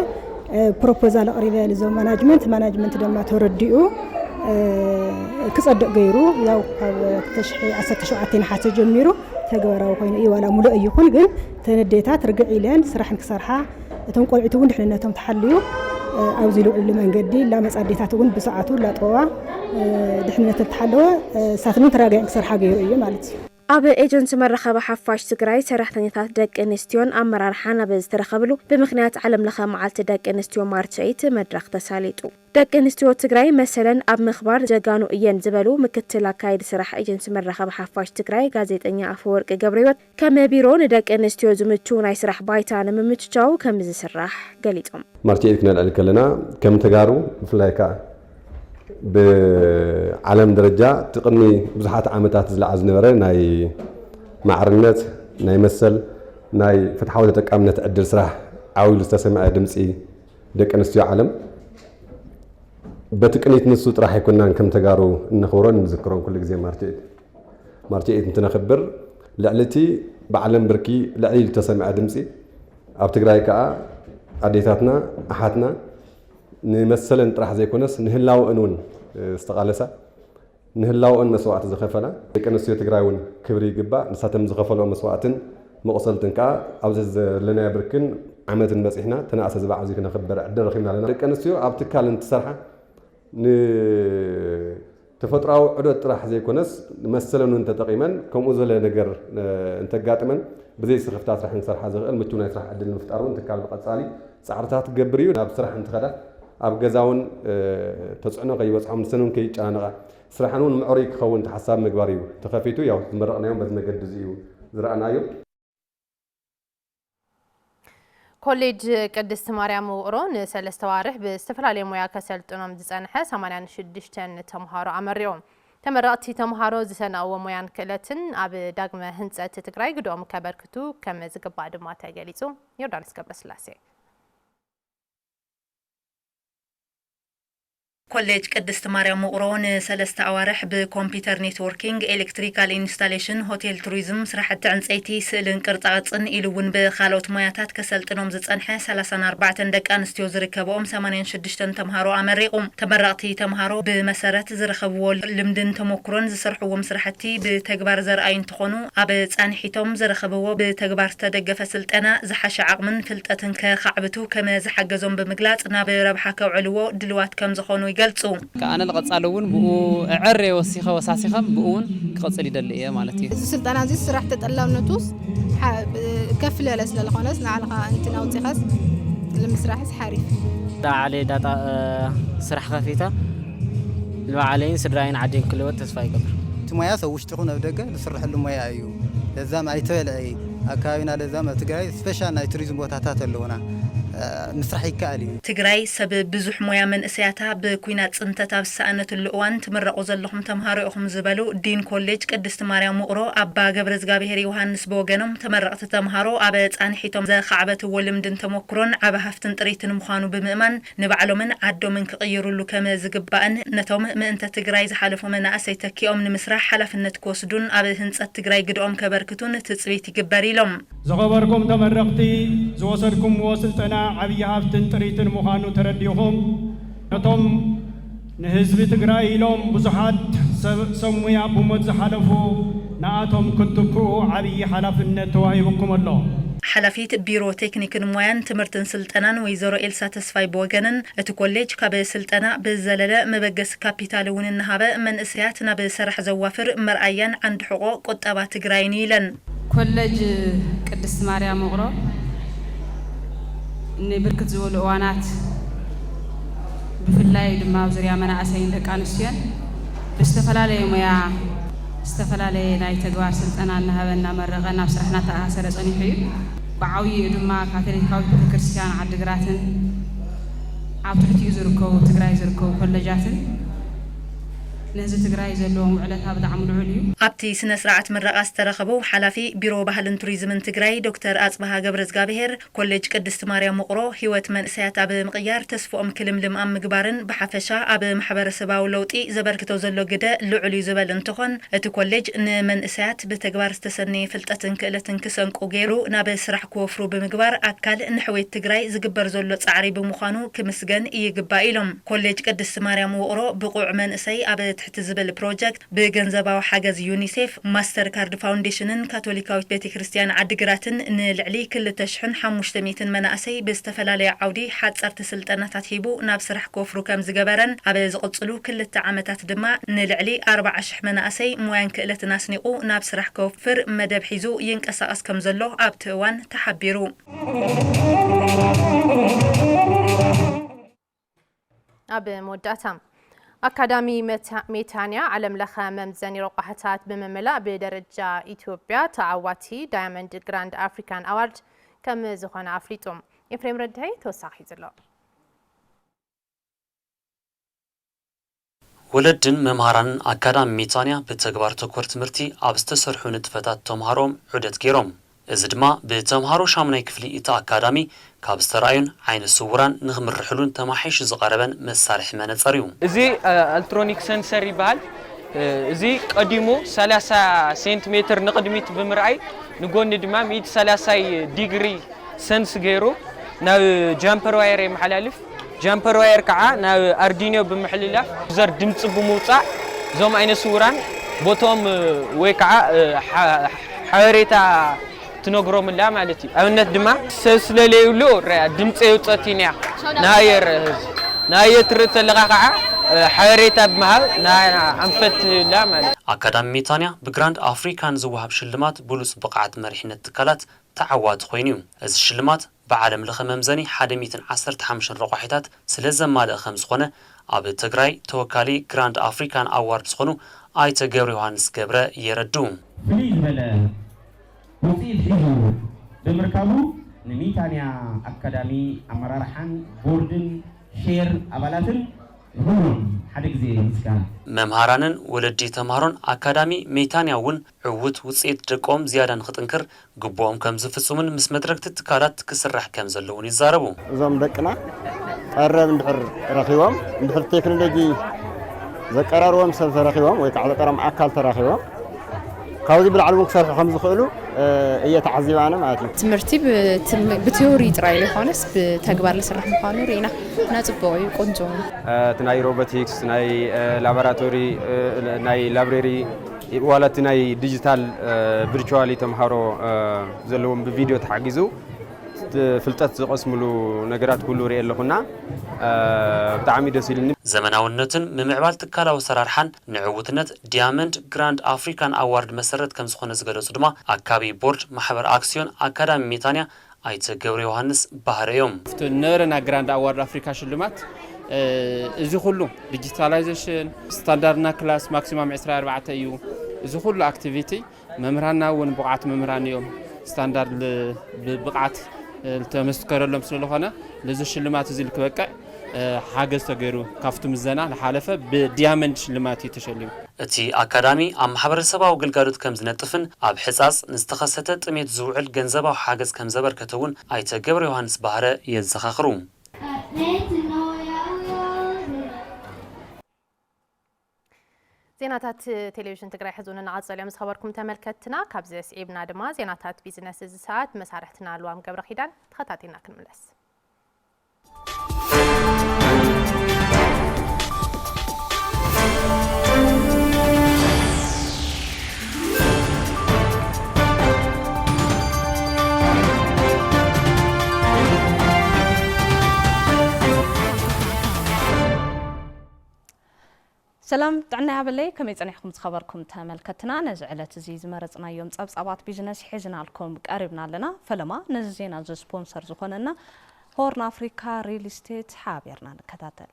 بروبوزال قريبه لزو مانجمنت دما ترديو كصدق غيرو ያው ተሽሒ 17 ሓተ ጀሚሩ ተግበራው ኮይኑ ይዋላ ሙሉ ይኹን ግን ተነዴታት ርግዕ ኢለን ስራሕን ክሰርሓ እቶም ቆልዑት እውን ድሕነቶም ተሐልዩ ኣብዚ ልዑል መንገዲ ላመጻዴታት እውን ብሰዓቱ ላጠዋ ድሕነት ተሐለወ ሳትምን ተራጋይ ክሰርሓ ገይሩ እዩ ማለት እዩ ኣብ ኤጀንሲ መራኸቢ ሓፋሽ ትግራይ ሰራሕተኛታት ደቂ ኣንስትዮን ኣመራርሓን ኣብ ዝተረኸብሉ ብምኽንያት ዓለም ለኸ መዓልቲ ደቂ ኣንስትዮ ማርች 8 መድረኽ ተሳሊጡ ደቂ ኣንስትዮ ትግራይ መሰለን ኣብ ምኽባር ጀጋኑ እየን ዝበሉ ምክትል ኣካይድ ስራሕ ኤጀንሲ መራኸቢ ሓፋሽ ትግራይ ጋዜጠኛ ኣፈወርቂ ገብረህይወት ከም ቢሮ ንደቂ ኣንስትዮ ዝምቹ ናይ ስራሕ ባይታ ንምምችቻው ከም ዝስራሕ ገሊፆም ማርች 8 ክንልዕል ከለና ከም ተጋሩ ብፍላይ ከዓ بعالم درجة تقني بزحات عامتات زلع زنورة ناي معرنت ناي مسل ناي فتحاول تكامنة أدر سرح عاول استسمع دمسي دك أنستيو عالم بتقنيت نسوت راح يكون كم تجارو نخورن نذكرون كل جزء مارتي أنت نخبر لعلتي بعالم بركي لعلي تسمع دمسي أو تقرأي كا عديتاتنا أحدنا نمثلن راح زي كونس نهلاو انون استقالسا نهلاو ان مسوعات زخفلا كنسيو تግራይውን ክብሪ ይግባ ንሳተም ዝኸፈሎ መስዋዕትን መቆሰልትን ካ ኣብዝ ለና ብርክን ዓመትን በጽሕና ተናእሰ ዝባዕ እዚ ክነኽበር ዕደረኺምና ለና ከንስዮ ኣብ ትካልን ትሰርሓ ን ተፈጥራዊ ዕዶት ጥራሕ ዘይኮነስ መሰለኑን ተጠቂመን ከምኡ ዘለ ነገር እንተጋጥመን ብዘይ ስርሕታት ስራሕ ንሰርሓ ዝኽእል ምቹ ናይ ስራሕ ዕድል ምፍጣሩን ትካል ብቐጻሊ ጻዕርታት ገብር እዩ ናብ ስራሕ እንትኸዳ ኣብ ገዛውን ተጽዕኖ ከይበጽሖም ንሰኑን ከይጫነቓ ስራሕኑን ምዕሩይ ክኸውን ተሓሳብ ምግባር እዩ ተኸፊቱ ያው ዝመረቕናዮም በዚ መገዲ እዚ እዩ ዝረኣናዮ ኮሌጅ ቅድስት ማርያም ውቅሮን ሰለስተ ዋርሕ ብዝተፈላለየ ሞያ ከሰልጥኖም ዝጸንሐ 86 ተምሃሮ ኣመሪኦም ተመረቕቲ ተምሃሮ ዝሰነአዎ ሞያን ክእለትን ኣብ ዳግመ ህንፀት ትግራይ ግድኦም ከበርክቱ ከም ዝግባእ ድማ ተገሊጹ ዮርዳኖስ ገብረስላሴ ኮሌጅ ቅድስት ማርያም ውቅሮን ሰለስተ ኣዋርሕ ብኮምፒውተር ኔትወርኪንግ ኤሌክትሪካል ኢንስታሌሽን ሆቴል ቱሪዝም ስራሕቲ ዕንፀይቲ ስእልን ቅርጻቅርጽን ኢሉ እውን ብካልኦት ሞያታት ከሰልጥኖም ዝጸንሐ 34 ደቂ ኣንስትዮ ዝርከብኦም 86 ተምሃሮ ኣመሪቖም ተመረቕቲ ተምሃሮ ብመሰረት ዝረኸብዎ ልምድን ተሞክሮን ዝሰርሕዎም ስራሕቲ ብተግባር ዘርኣዩ እንትኾኑ ኣብ ጻንሒቶም ዝረኸብዎ ብተግባር ዝተደገፈ ስልጠና ዝሓሸ ዓቕምን ፍልጠትን ከኻዕብቱ ከም ዝሓገዞም ብምግላጽ ናብ ረብሓ ከውዕልዎ ድልዋት ከም ዝኾኑ يقلصو كأنا القصالون بقو عرّي وسيخة وساسيخة بقون قصل يدليه مالتي السلطنة زي سرح تتقلب نتوس كفلة لسلا الخناس نعلقها أنت ناوتيخس المسرح حريف دا علي داتا سرح خفيفة لو علين سدراين عادين كلوت تسفاي قبر تمايا سووش تقون أودجا نسرح له مايا أيو لازم عيتول أي أكاينا لازم تجاي سبيشال ناي توريزم بوتاتات اللونا مسرحي كالي تجراي سبب بزح مويا من اسياتا بكوينات صنتتا بسانه اللؤوان تمرقوا زلهم تمهاريهم زبلو دين كوليج قدست مريم وقرو ابا غبرز غابيهر يوحنس بوغنم تمرقت تمهارو ابا صانحيتم زخعبت ولمدن تمكرون ابا هفتن طريتن مخانو بمئمن نبعلو من عدو من كغيرولو كما زغبان نتوم مئنت تجراي زحالفو من اسيتكيوم نمسرح حلفنت كوسدون ابا هنصت تجراي قدوم كبركتون تصبيت يغبريلهم زغبركم تمرقتي زوسركم وصلتنا عبي هافتن طريتن مخانو ترديهم نتوم نهزب تقرأي لهم بزحات سمويا بمد زحالفو ناتهم كنتكو عبي حلف النتواهي بكم الله حلفيت بيرو تكنيك موان تمرتن سلطنان ويزرو إلسا تسفاي بوغنن اتكوليج كاب سلطنا بزلالة مبقس كابيتالون النهابة من اسياتنا بسرح زوافر مرأيان عند حقوق قطابة تقراينيلن كوليج قدس ماريام مغرو إني بركت زول اوانات بفلاي دما وزريا مناعسين دقانسيان باستفلالي ميا استفلالي ناي تغوار سلطنا نهبنا مرغنا بسرحنا تاثر صنيحي بعوي دما كاثوليكاوي بيتكريستيان عدغراتن عبترتي زركو تግራይ زركو كولجاتن نهزة تግራይ ዘለዎም ዕለታ ብጣዕሚ ልዑል እዩ ኣብቲ ስነ ስርዓት ምረቃ ዝተረኸቡ ሓላፊ ቢሮ ባህልን ቱሪዝምን ትግራይ ዶክተር ኣጽባሃ ገብረዝጋብሔር ኮሌጅ ቅድስት ማርያም ውቅሮ ህይወት መንእሰያት ኣብ ምቅያር ተስፎኦም ክልምልም ኣብ ምግባርን ብሓፈሻ ኣብ ማሕበረሰባዊ ለውጢ ዘበርክቶ ዘሎ ግደ ልዑል እዩ ዝበል እንትኾን እቲ ኮሌጅ ንመንእሰያት ብተግባር ዝተሰነየ ፍልጠትን ክእለትን ክሰንቁ ገይሩ ናብ ስራሕ ክወፍሩ ብምግባር ኣካል ንሕወት ትግራይ ዝግበር ዘሎ ጻዕሪ ብምዃኑ ክምስገን ይግባእ ኢሎም ኮሌጅ ቅድስት ማርያም ውቅሮ ብቁዕ መንእሰይ ኣብ تحت زبل بروجكت بجنزباو حجز يونيسيف ماستر كارد فاونديشنن كاثوليكاوي بيت كريستيان عدغراتن نلعلي كل تشحن 500 مناسي باستفلالي عودي حصر تسلطنات هيبو ناب سرح كفرو كم زغبرن ابي زقصلو كل عامات دما نلعلي 40 مناسي موان كلت ناسنيقو ناب سرح كفر مدب حيزو ينقساس كم زلو ابتوان تحبيرو اب موداتام أكاديمي ميتانيا علم لخا ممزاني رقحتات بمملا بدرجة إثيوبيا تعواتي دايموند جراند أفريكان أوارد كم زخون أفريتوم إفريم ردهي توساخي زلو ولدن ممهران أكاديمي ميتانيا بتكبار تكور تمرتي أبستسرحو نتفتات تمهاروم عدت كيروم إزدما بتمهارو شامناي كفلي إتا أكاديمي كابسترايون عين الصوران نغمر الحلول تماحيش زقربا مسارح منصريوم زي الكترونيك سنسري بال زي قديمو 30 سنتيمتر نقدميت بمرعي نقول ندما 130 ديجري سنس غيرو نا جامبر واير محلالف جامبر واير كعا نا اردينيو بمحللاف زر دمص بموصا زوم عين الصوران بوتوم ويكعا حريتا تنقرهم لا مالتي أبنت دما سلسلة لو دمت يوتاتينيا ناير ترت اللقاقعة حريتا بمهل أنفت لا مالتي أكاديمي ميتانيا بجراند أفريكان زوهب شلمات بولس بقعة مريحين التكالات تعواد خوينيوم از الشلمات بعالم لخممزاني 115 رقحتات سلزم مال خمس خونه أب تجراي توكالي جراند أفريكان أوارد خونو آي تجاري يوهانس كبرى يردوم وفيد حجو بمركبو نميتانيا أكاديمي أمرارحان بوردن شير أبالاتن هون حدك زي مسكان ممهرانن ولدي تمهرون أكاديمي ميتانيا ون عوت وصيت دقوم زيادة نخطنكر قبوهم كم زفصومن مس مدرك تتكالات كسرح كم زلون يزاربو زم دقنا قرب ندحر رخيوم ندحر تكنولوجي زقرارهم سب رخيوم ويكعل قرم أكل ترخيوم كاودي بالعلم كسر خمس خيلو هي تعذيبانا معناتها تمرتي بتيوري تراي لخونس بتكبر لسرح مخانو رينا ناصبوي قنجو تناي روبوتكس تناي لابراتوري ناي لابراري ولا تناي ديجيتال فيرتشوالي تمهارو زلوم بفيديو تحجزو فلتات زقسملو نجارات كله رئي لخنا بتعميد سيلني زمناونتن ممعبال تكالاو سرارحان نعوتنت دياموند جراند أفريكان أوارد مسرت كم سخونة زغدو صدما أكابي بورد محبر أكسيون أكاديمي ميتانيا أيت جوري يوهانس بحريوم نرنا جراند أوارد أفريكا شلمات إذا كله ديجيتاليزيشن ستاندردنا كلاس ماكسيموم 14 يو إذا كله أكتيفيتي ممرنا ونبقعت ممرنا يوم ستاندرد بقعت التمسكر لهم سلوخنا لذا الشلمات زي الكوكا حاجز تغيرو كافتو مزنا لحالفه بدياموند شلمات يتشلم اتي أكاديمي ام حبرسباو غلغالوت كم زنطفن اب حصاص نستخسته طميت زوعل غنزباو حاجز كم زبركتون ايته جبر يوهانس بحره يزخخرو زيناتات تلفزيون تግራይ حزون نعصل يوم خبركم تملكتنا كابز سيبنا دما زيناتات بيزنس ساعات مسارحتنا لوام قبر خيدان تخطاتينا كنملس سلام تعنا هبلي كم يصنعكم تخبركم تملكتنا نزعلت زي زمرصنا يوم صبصبات بيزنس حزنا لكم قربنا لنا فلما نزينا ز سبونسر زخوننا هورن افريكا ريل استيت حابرنا نكتاتل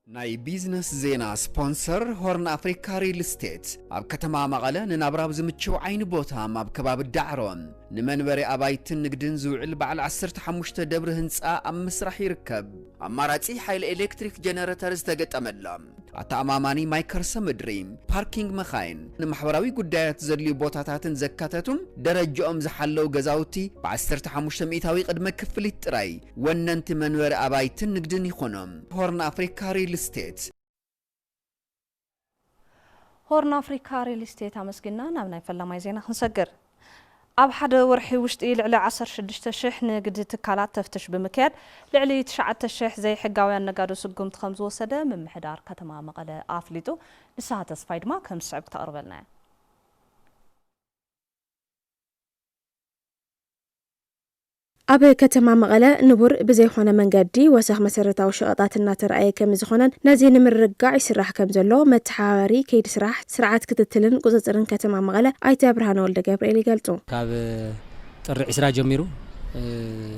ناي بيزنس زينا سبونسر هورن افريكا ريل استيت اب كتما مقاله ننابراب زمچو عين بوتا ماب كباب الدعرون نمنبري ابايت نقدن زوعل بعل 15 دبر هنصا ام مسرح يركب اماراتي حيل الكتريك جنراتورز تگطملم اتاماماني مايكرس مدريم باركينج مخاين نمحوراوي ጉዳያት ዘልዩ ቦታታትን ዘካተቱም ደረጃኦም ዝሐለው ገዛውቲ በ15 ሚታዊ ቅድመ ክፍሊት ጥራይ ወነንቲ መንበሪ አባይትን ንግድን ይኾኖም ሆርን አፍሪካ ሪል ስቴት هورن افريكا ريل استيت امسكنا نابناي فلماي زينا خنسجر اب حدا ورحي وشتي لعلى 16000 نقد تكالات تفتش بمكان لعلي 9000 زي حقاويان نقادو سقمت 5 وسده من محدار كتما مقله افليتو نساها تصفايد ما كم صعب تقربلنا أب كتما مغلا نبر بزي خونا منقدي وسخ مسرتاو شقطاتنا ترأي كم زخونن نازين من رقع يسرح كم زلو متحاوري كيد سراح سرعات كتتلن قصصرن كتما مغلا ايتا برهان ولد جابريل قالتو كاب طر 10 جميرو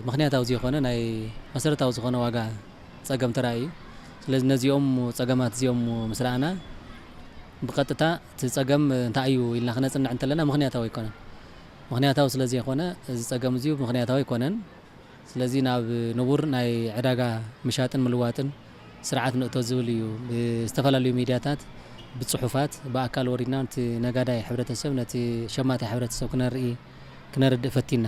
مخنياتاو زي خونا ناي مسرتاو زخونا واغا صقم ترأي ስለዚ ነዚኦም ጸገማት እዚኦም መስራና ብቀጥታ ጸገም እንታይ እዩ ኢልና ክነጽንዕ እንተለና ምክንያታዊ ይኮነን ምክንያታዊ ስለዚ ይኮነ እዚ ጸገም እዚዩ ምክንያታዊ ይኮነን ስለዚ ናብ ንቡር ናይ ዕዳጋ ምሻጥን ምልዋጥን ስርዓት ንእቶ ዝብል እዩ ዝተፈላለዩ ሚድያታት ብጽሑፋት በአካል ወሪድና ነቲ ነጋዳይ ሕብረተሰብ ነቲ ሸማታይ ሕብረተሰብ ክነርድእ ፈቲና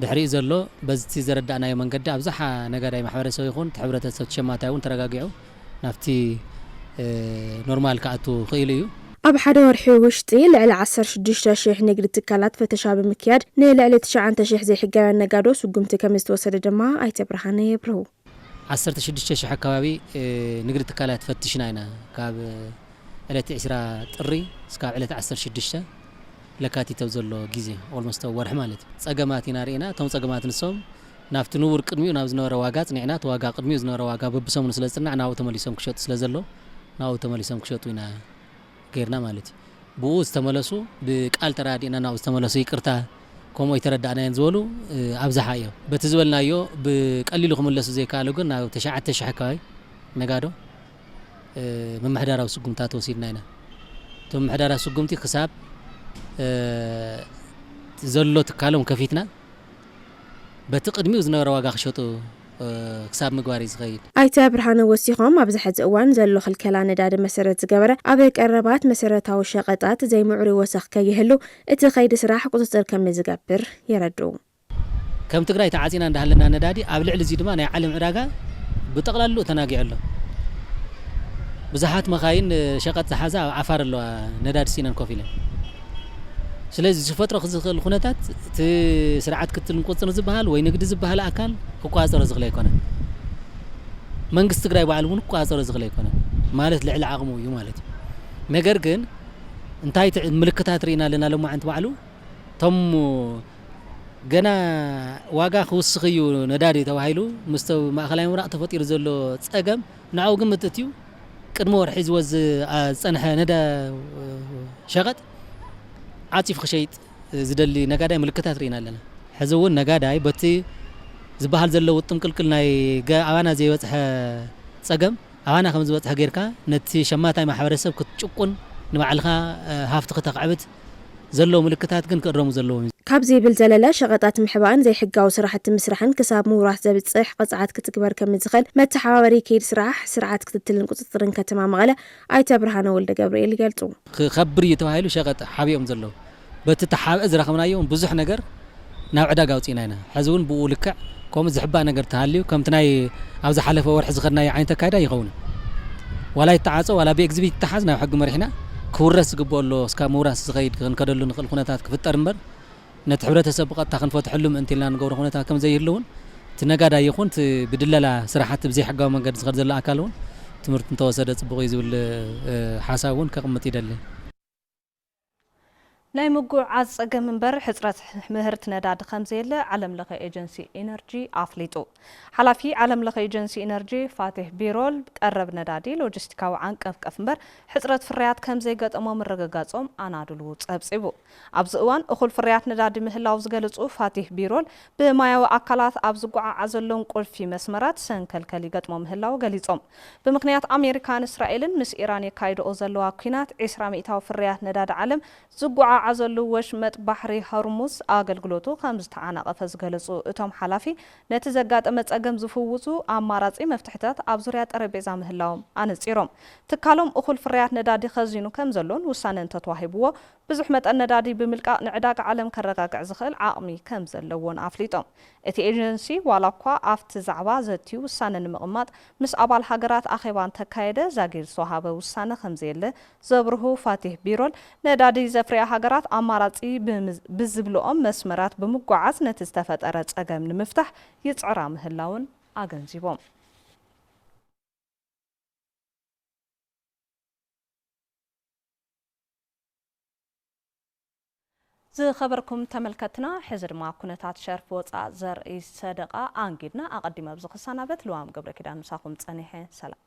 ድሕሪ ዘሎ በዚ ዘረዳእናዮ መንገዲ ኣብዛሓ ነጋዳይ ማሕበረሰብ ይኹን ሕብረተሰብ ሸማታይ እውን ተረጋጊዑ ናፍቲ ኖርማል ካኣቱ ኽኢሉ እዩ أب حدا ورحي وشتي لعلى 16000 نقد تكالات فتشاب مكياد نلعلى 9000 زي حقاوي نقادو سقمت كمست وسد جما ايت برهانه يبرو 16000 حكاوي نقد تكالات فتشناينا كاب على 10 طري اسكا على 16 لكاتي توزلو غيزي اولموست ورح مالت صقماتنا رينا توم صقمات نسوم نافت نور قدميو ناز نور واغات نعنا تواغا قدميو نور واغا ببسوم سلازنا ناو تمليسوم كشوت سلازلو ناو تمليسوم كشوتوينا غيرنا مالتي بو استملسو بقال ترادينا ناو استملسو يقرتا كومو يتردانا ينزولو ابزحايو بتزولنايو بقليلو خملسو زي كالو غن ناو 9000 حكاي نغادو ممحدراو سقمتات وسيدناينا توم محدرا سقمتي حساب زلو تكالوم كفيتنا بتقدميو زنور واغا خشوتو حساب مغواري زغيد ايتا برهان وسيخوم ابزحت اوان زلو خلكلا نداد مسرت زغبره ابي قربات مسرتاو شقطات زي معري وسخ كيهلو اتي خيد سراح قصصر كم زغبر يردو كم تግራይ تعازينا እንዳለና ነዳዲ ኣብ ልዕሊ እዚ ድማ ናይ ዓለም ዕዳጋ ብጠቅላሉ ተናጊዕሎ ብዙሓት መኻይን ሸቀጥ ዝሓዛ ዓፋር ኣለዋ ነዳዲ ሲነን ኮፍ ኢለን ስለዚ ዝፈጥሮ ዝኽእል ኩነታት እቲ ስርዓት ክትል ንቆጽር ዝበሃል ወይ ንግዲ ዝበሃል ኣካል ክቋጸሮ ዝኽእል ኣይኮነን መንግስት ትግራይ በዓል እውን ክቋጸሮ ዝኽእል ኣይኮነን ማለት ልዕሊ ዓቕሙ እዩ ማለት ነገር ግን እንታይ ምልክታት ሪና ለና ለማዓንት በዓሉ ቶም ገና ዋጋ ክውስኽ እዩ ነዳዲ ተባሂሉ ምስተው ማእኸላይ ምራቕ ተፈጢሩ ዘሎ ጸገም ንዓው ግምት እዩ ቅድሞ ወርሒ ዝወዝ ጸንሐ ነዳ ሸቀጥ عاطف خشيت زدلي نقاداي ملكتات رينا لنا حزون نقاداي بتي زبحال زلو وطمقلقل ناي اوانا زي وصح صقم اوانا خمز وصح غيركا نتي شماتاي ማሕበረሰብ ክትጭቁን ንባዕልኻ ሃፍቲ ከተقعبت زلو ملكتات كن كرمو زلو كابزي بالزلله شغطات محبان زي حقاو سراحه مسرحن كساب مورات زبصح قصعات كتكبر كم زخل متحاوري كيد سراح سرعات كتتلن قصصرن كتما مغله ايتا برهانه ولد جبريل قالتو خبر يتواهلو شغط حبيهم زلو بتتحاب ازرخمنايون بزح ነገር ናብ ዕዳጋ ወፂናይና حزون بو لكع كوم زحبا ነገር ተሃልዩ ከምትናይ ኣብዛ ሓለፈ ወርሕ ዝኸድናይ ዓይነተ ካይዳ ይኸውን ولا يتعاصوا ولا بيكزبيت تحاز ናብ حق مريحنا كورس قبولو اسكا موراس زغيد كنكدلو نخل خناتات كفطر امبر نت حبرتسب قطا كنفتحلهم انتيلا نغور خناتات كم زي يلون تنغادا يكون بدللا سراحات بزي حقاو منقد زغد زلا اكالون تمرت نتوسد صبغ يزول حسابون كقمت يدل ናይ ምጉዓዝ ፀገም እምበር ሕፅረት ምህርት ነዳዲ ከምዘየለ ዓለም ለኸ ኤጀንሲ ኢነርጂ ኣፍሊጡ ሓላፊ ዓለም ለኸ ኤጀንሲ ኢነርጂ ፋቲህ ቢሮል ቀረብ ነዳዲ ሎጂስቲካዊ ዓንቀፍቀፍ እምበር ሕፅረት ፍርያት ከምዘይገጠሞ ምርግጋጾም ኣናድሉ ፀብፂቡ ኣብዚ እዋን እኹል ፍርያት ነዳዲ ምህላው ዝገልጹ ፋቲህ ቢሮል ብማያዊ ኣካላት ኣብ ዝጓዓዘሎም ቁልፊ መስመራት ሰንከልከል ይገጥሞ ምህላው ገሊጾም ብምክንያት ኣሜሪካን እስራኤልን ምስ ኢራን የካይድኦ ዘለዋ ኩናት 20 ሚእታዊ ፍርያት ነዳዲ ዓለም ዝጓዓ عزل وشمت بحري هرمز أقلقلوتو خمس تعناق فزقلصو اتهم حلافي نتزقات متأقم زفوزو أماراتي مفتحتات أبزوريات أربيزا مهلاهم أنسيروم تكالوم أخل فريات ندادي خزينو كمزلون وسانن تتواهبوه بزحمة الندادي بملكا نعداق عالم كرقاق عزخل عاقمي كمزلون أفليتهم اتي ايجنسي والاقوا افت زعبا زتي وسانن مقمات مس أبال حقرات أخيوان تكايدة زاقير صحابة وسانة خمزيلة زبره فاتح بيرول ندادي زفريا حقرات أماراتي بزبلوهم مسمرات بمقعاز نتستفاد أرات أقام المفتح يتعرام هلاون أغنزيبهم زي خبركم تملكتنا حزر ما كنتات شرف وطا زرعي صدقة أنجدنا أقدم أبزق السنابت لوام قبل كده نساكم تانيحي سلام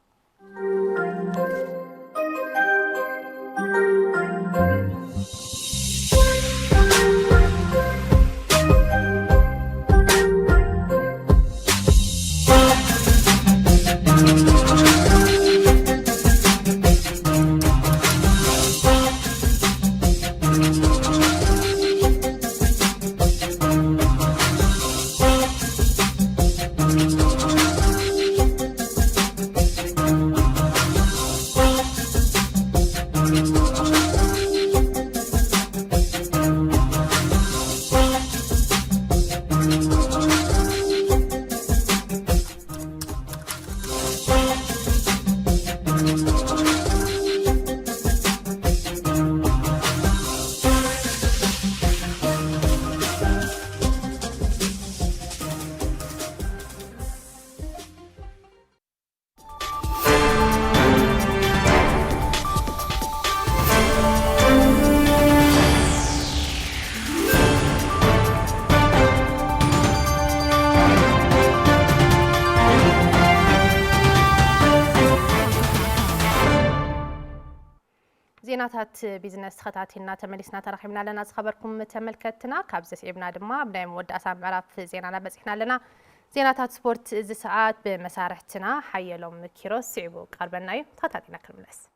زيناتات بيزنس خطاتنا تملسنا ترحمنا لنا خبركم تملكتنا كابز سيبنا دما بدايم ود اسام عراف زينانا بصحنا لنا زيناتات سبورت زي ساعات بمسارحتنا حيلهم كيروس صعبو قربنا خطاتنا كرملس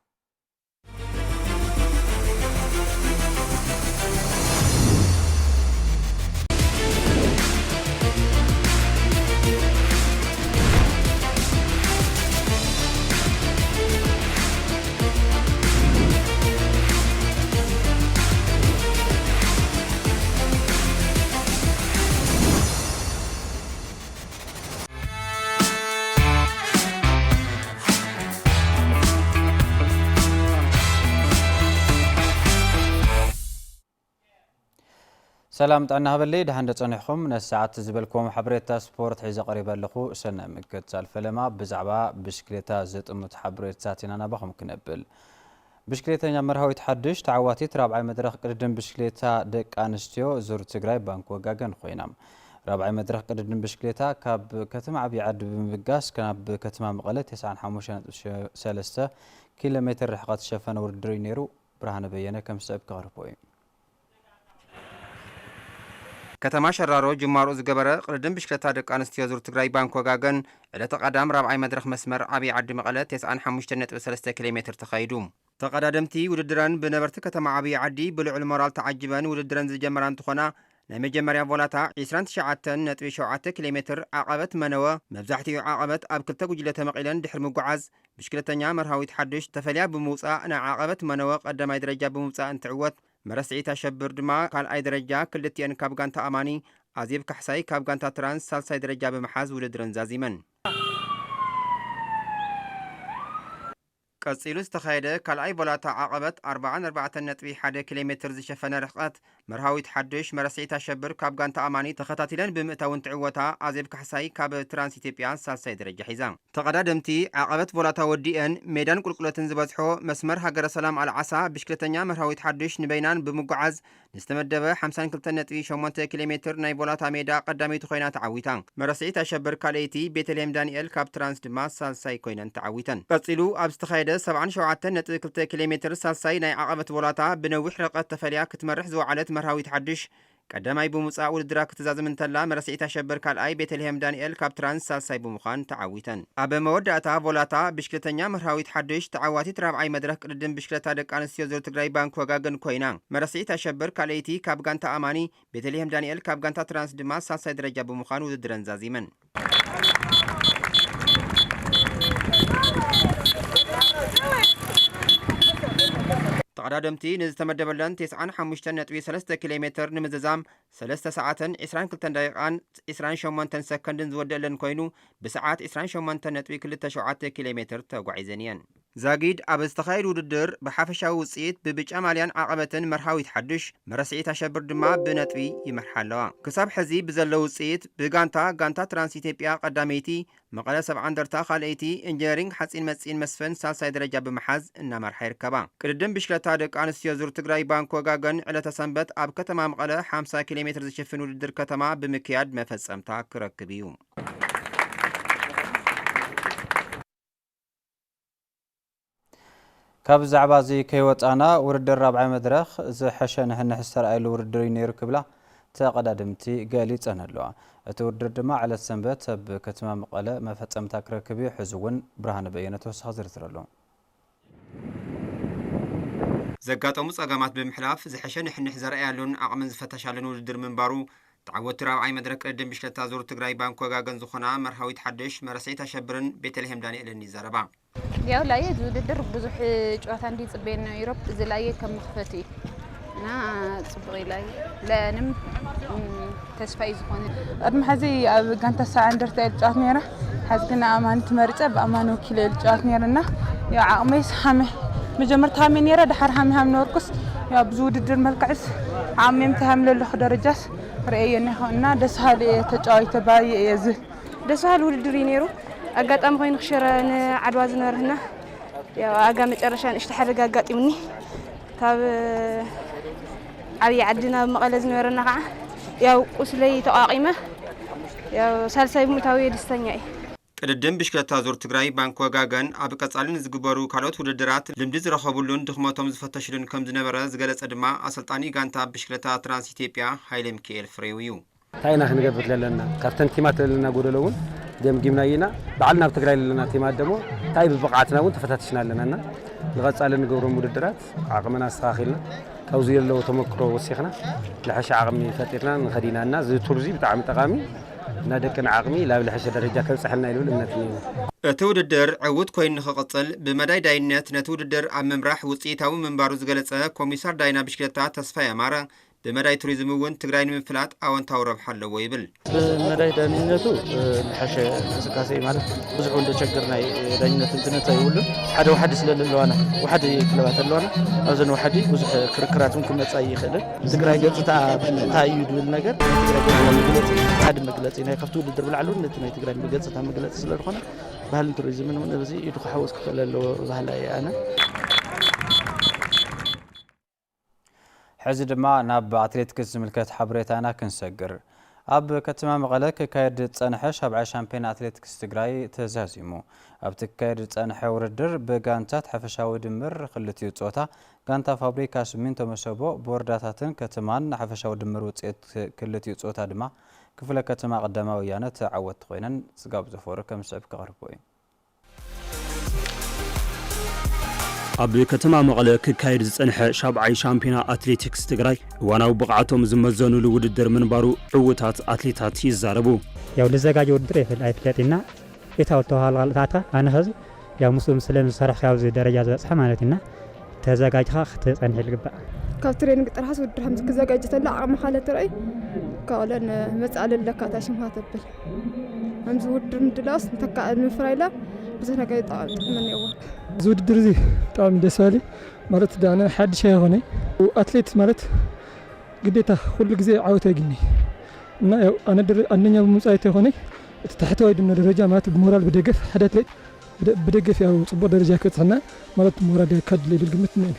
سلام طعنا هبلي دحن تصنحكم نساعات زبلكم حبريتا سبورت حيز قريبا لخو سنة مكت سالفلما بزعبا بشكليتا زطمت حبريتاتنا نباخم كنبل بشكليتا نمرهاو يتحدش تعواتي رابع مدرخ قدم بشكليتا دك انستيو زور تግራይ بانك وغاغن خوينام رابع مدرخ قدم بشكليتا كاب كتما عبي عد بمقاس كاب كتما مقله 95.3 كيلومتر رحقات شفن وردري نيرو برهان بينه كم سبب قربوي كتما شرارو جمارو زغبره قدم بشكلتا دق انستيو زور تግራይ بانك وغاغن على تقدام رابع مدرخ مسمر عبي عد مقله 95.3 كيلومتر تخيدوم تقدمتي وددران بنبرت كتما عبي عدي بلعل مورال تعجبان وددران زجمران تخنا نمجمريا فولاتا 29.7 كيلومتر عقبت منوى مبزحتي عقبت اب كلتا جلته مقيلن دحر مغعاز بشكلتنيا مرهاوي تحدش تفليا بموصا انا عقبت منوى قدماي درجه بموصا انتعوت مرسعيتا شبر دما قال اي درجه كلتين كابغانتا اماني عزيب كحساي كابغانتا ترانس سالساي درجه بمحاز وددرن زازيمن قصيلوس تخيده كالاي بولاتا عقبت 44.1 كيلومتر زشفن رقات مرهاويت حدش مرسعيت أشبر كاب غانتا أماني تخطاتيلن بمئتاون تعوتا عزيب كحساي كاب ترانس إثيوبيا سالساي درجة حيزان تقدادمتي عقبت فولاتا وديئن ميدان قلقلتن زبزحو مسمر هاجر سلام على عسا بشكلتنيا مرهاويت حدش نبينان بمقعز نستمدبه 52.8 كيلومتر ناي فولاتا ميدا قدامي تخوينا تعويتان مرسعيت أشبر كاليتي بيتلهم دانيال كاب ترانس دما سالساي كوينن تعويتان قصيلو أبستخايدة 77.2 كيلومتر سالساي ناي عقبت فولاتا بنوح رقات تفاليا كتمرح زوعلت مرهاويت حدش قدامي بمصاع ولدراك تزاز من تلا مرسعيت أشبر كالاي بيتلهم دانيال كاب ترانس سالساي بمخان تعويتان أبا مودعتا فولاتا بشكلتنيا مرهاويت حدش تعواتي ترابعي مدرك قدم بشكلتا دك أنستيو زور تقراي بانك وغاقن كوينان مرسعيت أشبر كاليتي كاب غانتا أماني بيتلهم دانيال كاب غانتا ترانس دما سالساي درجة بمخان ودرن زازيمن تقدادمتي نزتمدبلن 95.3 كيلومتر نمززام 3 ساعات 22 دقيقة 28 سكند زودلن كوينو بساعات 28.2 كيلومتر تقعيزنيان زاقيد أبستخايل وددر بحافشا وصيت ببج أماليان عقبة مرهاويت حدش مرسعيت أشبر دما بنتوي يمرحلوا كساب حزي بزلو وصيت بغانتا ترانس إثيوبيا قداميتي مقالة 7 درتا خاليتي انجيرينج حسين مسين مسفن سالساي درجة بمحاز إنما رح يركبا قدم بشكلتا دك أنستيو زور تقراي بانك وغاقن على تسنبت أب كتما مقالة 5 كيلومتر زشفنو لدر كتما بمكياد مفزمتا كركبيوم كاب زعبازي كيوطانا وردر رابع مدرخ زحشن هنحستر ايلو وردر ينير كبلا تقدادمتي قاليت انا لوا اتوردر دما على السنبت بكتما مقاله ما فصمتا كركبي حزون برهان بينته سازرترلو زقاطمو صقامات بمحلاف زحشن حنح زرع يالون عقمن زفتشالن وردر منبارو تعودت رابعي مدرك قدم بشكلتا زور تقراي بانكو غاغن زخنا مرهاويت حدش مرسعيت أشبرن بيتلهم دانيال النزاربا ያው ላይ ውድድር ብዙሕ ጨዋታ እንዲጽበን ዩሮፕ ዝላይ ከም መኽፈቲ እና ጽብቂ ላይ ለንም ተስፋይ ዝኾነ ቅድሚ ሕዚ ኣብ ጋንታ ሰዓ እንደርታ ጨዋት ነራ ሕዚ ግን ኣማን ትመርፀ ብኣማን ወኪል ጨዋት ነርና ያው ዓቕመይስ ሓመ መጀመርታ ሓመ ነራ ድሓር ሓመ ሃም ነርኩስ ያው ብዙ ውድድር መልክዕስ ዓቕመይም ተሃምለለኹ ደረጃስ ርአየኒ እና ደስሃሊ ተጫዋይተ ባይ እዚ ደስሃሊ ውድድር ነይሩ أقام خوين خشرة عدواز نورنا يا أقام مترشان اشتحرق أقاتيمني كاب عبي عدنا مقلز نورنا قاع يا وسلي تقاقمة يا سالساي متاوي دستنياي قدم بشكلتا زور تقراي بانك وغاغن أب قصالن زغبرو كالوت وددرات لمد زرخبولون دخماتهم زفتشلن كم زنبره زغلص دما اسلطاني غانتا بشكلتا ترانس إثيوبيا هايلم كيل فريويو تاينا خنغبت لنا كابتن تيمات لنا غودلون دم جيمناينا بعلنا بتقراي لنا تيمات دمو تاي ببقعتنا وانت فتاتشنا لنا لغصالن غورو مددرات عقمنا استاخيلنا كوزي له تمكرو وسيخنا لحش عقمي فتيتنا نخدينا زي تورزي بتاع تقامي نادكنا عقمي لا بلحش درجه كبصحلنا يلو لمنتني توددر عود كوين نخقصل بمداي داينت نتوددر ام ممراح وصيتاو منبارو زغلصه كوميسار داينا بشكلتا تسفاي امارا بمداي توريزم ون تግራይን ምፍላጥ አወንታው ረብሕ ኣለዎ ይብል በመዳይ ዳኝነቱ ልሓሸ እንቅስቃሴ ማለት ብዙሕ እንደቸገርና ዳኝነት እንትነታ ይውሉ ሓደ ዋሕዲ ስለለዋና ዋሕዲ ክለባት ኣለዋና ኣብዘን ዋሕዲ ብዙሕ ክርክራትን ክመጻ ይኽእል ትግራይ ገጽታ እንታይ እዩ ድብል ነገር ትግራይ መግለጽ ሓደ መግለጽ ናይ ከፍቱ ውድድር ብልዓሉ ነቲ ናይ ትግራይ ገጽታ መግለጽ ስለዝኾነ ባህልን ቱሪዝምን እውን በዚ ኢዱ ክሓወስ ክኽእል ኣለዎ ባህላዊ ኣነ حزي دما ناب أتلتيكس زملكت حبريتانا كنسجر أب كتما مغلق كايد تصنحش هبع شامبيون أتلتيكس تجراي تزازيمو أب تكايد تصنح وردر بجانتات حفشاو دمر خلتي صوتا جانتا فابريكا سمينتو مسبو بورداتاتن كتمان حفشاو دمر وصيت كلتي صوتا دما كفله كتما قدماويانه تعوت خوينن سقاب زفور كم سبب قربوي أب كتما مغلق كايد زنح شابعي شامبيونا أتلتيكس تجراي واناو بقعتهم زمزانو لوددر منبارو عوتات أتليتات يزاربو ያው ለዘጋጅ ወድር ይፈል አይፍለጥና የታውተው ሀልቃታ አንኸዝ ያው ሙስሊም ሰለም ሰራህ ያው ደረጃ ዘጽሐ ማለትና ተዘጋጅኻ ተጸንሕ ልግባ ካብ ትሬኒንግ ጥራስ ወድር hamz ከዘጋጅተላ አቅም ሓለት ራይ ካለን መጻል ለካታ ሽምሃ ተብል hamz ወድር ምድላስ ተካአል ፍራይላ ብዙ ነገር ጥቅምን ያው ውድድር እዚ በጣም ደስ አለኝ ማለት ዳና ሐዲሽ የሆነ አትሌት ማለት ግዴታ ሁሉ ጊዜ ዓወት ያግኝ እና ያው አንደኛ በመጻይተ ሆነ ተታሕተዋይ ድነ ደረጃ ማለት በሞራል በደገፍ حدث ላይ በደገፍ ያው ጽቦ ደረጃ ከጽና ማለት ሞራል ያካድል ይልግምት ነው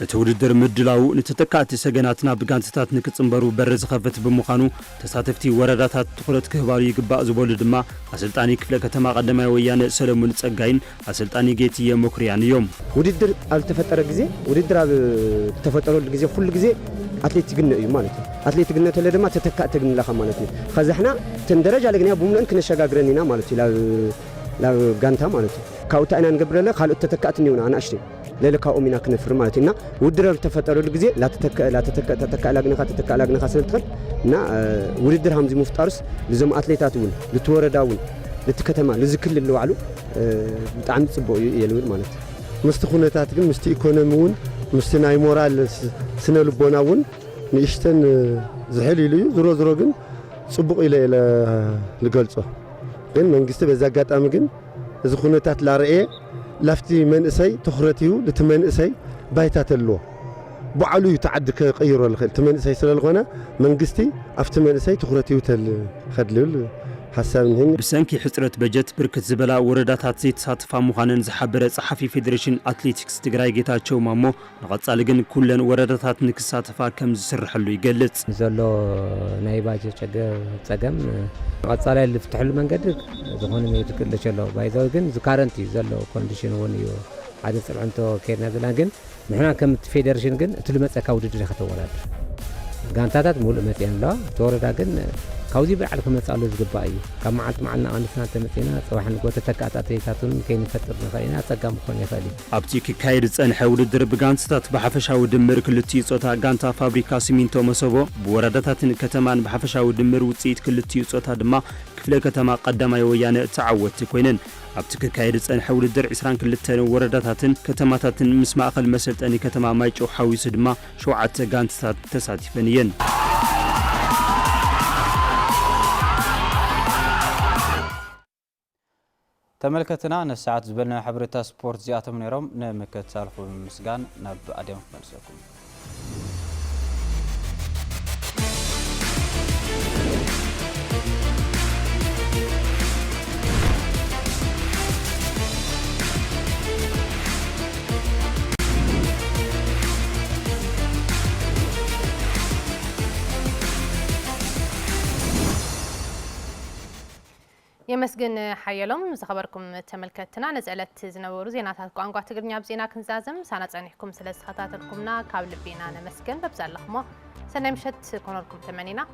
እቲ ውድድር ምድላው ንተተካእቲ ሰገናትና ብጋንፅታት ንክጽምበሩ በር ዝኸፍት ብምዃኑ ተሳተፍቲ ወረዳታት ትኹረት ክህባሉ ይግባእ ዝበሉ ድማ ኣሰልጣኒ ክፍለ ከተማ ቀዳማይ ወያነ ሰለሙን ጸጋይን ኣሰልጣኒ ጌትየ መኩርያን እዮም ውድድር አልተፈጠረ ጊዜ ውድድር ተፈጠረሉ ጊዜ ሁሉ ጊዜ አትሌት ግነ እዩ ማለት ነው አትሌት ግነ ተለ ድማ ተተካእቲ ግነ ለኻ ማለት ነው ከዛሕና ተንደረጃ ለግንያ ብሙለን ክነሸጋግረኒና ማለት ይላል ላ ጋንታ ማለት ነው ካውታና እንገብረለ ካልኦት ተተካእቲ ነውና አናሽቲ ለለካው ሚና ክነፍር ማለት እና ውድድር ተፈጠረሉ ጊዜ ላተተካላግነካ ተተካላግነካ ስለትከል እና ውድድር ሃምዚ ሙፍጣርስ ለዞም አትሌታቱን ለተወረዳውን ለተከተማ ለዝክል ለዋዕሉ በጣም ጽቦ የልውል ማለት ምስቲ ኩነታት ግን ምስቲ ኢኮኖሚውን ምስቲ ናይ ሞራል ስነ ልቦናውን ንእሽተን ዝሕል ኢሉ ዝሮ ግን ጽቡቕ ኢለ ልገልጾ ግን መንግስቲ በዛ አጋጣሚ ግን እዚ ኩነታት ላርኤ ላፍቲ መንእሰይ ትኹረትዩ ለተመንእሰይ ባይታተልዎ በዓሉ ይተዓድ ከቀይሮ ለኸል ተመንእሰይ ስለልኾነ መንግስቲ አፍቲ መንእሰይ ትኹረትዩ ተልኸድልል حساب نهني بسنكي حصرت بجت بركت زبلا ورداتات زيت ساتفا مخانن زحبره صحفي فيدريشن اتليتكس تግራይ ጌታቸው ማሞ ንቀጻሊ ግን ኩለን ወረዳታት ንክሳተፋ ከም ዝስርሐሉ ይገልጽ ዘሎ ናይ ባጀት ጸገም ቀጻሊ ልፍትሕሉ መንገድ ዝኾነ ይትክል ዘሎ ባይዘው ግን ዝካረንቲ ዘሎ ኮንዲሽን ወን እዩ ሓደ ጽልዕንቶ ከይና ዘላ ግን ንሕና ከም ፌደሬሽን ግን እትሉ መጸካ ውድድር ከተወዳደር ጋንታታት ሙሉእ መጽያን ላ ተወረዳ ግን ካውዚ በዓል ከመጻሉ ዝግባእ እዩ ካብ መዓልቲ መዓልና አንስና ተመጽና ጽባሕን ጎተ ተቃጣጣይታቱን ከይንፈጥር ንኸይና ጸጋም ኮን ይኸሊ ኣብቲ ክካየድ ጸንሐ ውድድር ብጋንታታት ብሓፈሻዊ ድምር ክልቲኡ ጾታ ጋንታ ፋብሪካ ሲሚንቶ መሰቦ ብወረዳታትን ከተማን ብሓፈሻዊ ድምር ውጽኢት ክልቲኡ ጾታ ድማ ክፍለ ከተማ ቀዳማይ ወያነ ተዓወት ኮይነን ኣብቲ ክካየድ ጸንሐ ውድድር 22 ወረዳታትን ከተማታትን ምስ ማእኸል መሰልጠኒ ከተማ ማይጨው ሓዊሱ ድማ 7 ጋንታታት ተሳቲፈን እየን ተመልከትና ነሰዓት ዝበልና ሕብረታ ስፖርት ዚኣቶም ነይሮም ንምከታተልኩ ምስጋን ናብ ኣድያም መልሰኩም يمسجن حيلهم زخبركم تملكتنا نزلت زنورو زينات ቋንቋ ትግርኛ بزينا كنزازم سانات عنيكم سلس خطاتلكمنا كابل بينا نمسكن ببزال لخمو سنة مشت كونولكم تمنينا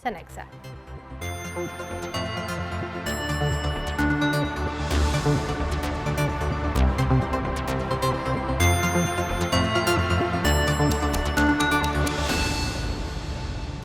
سنة اكسا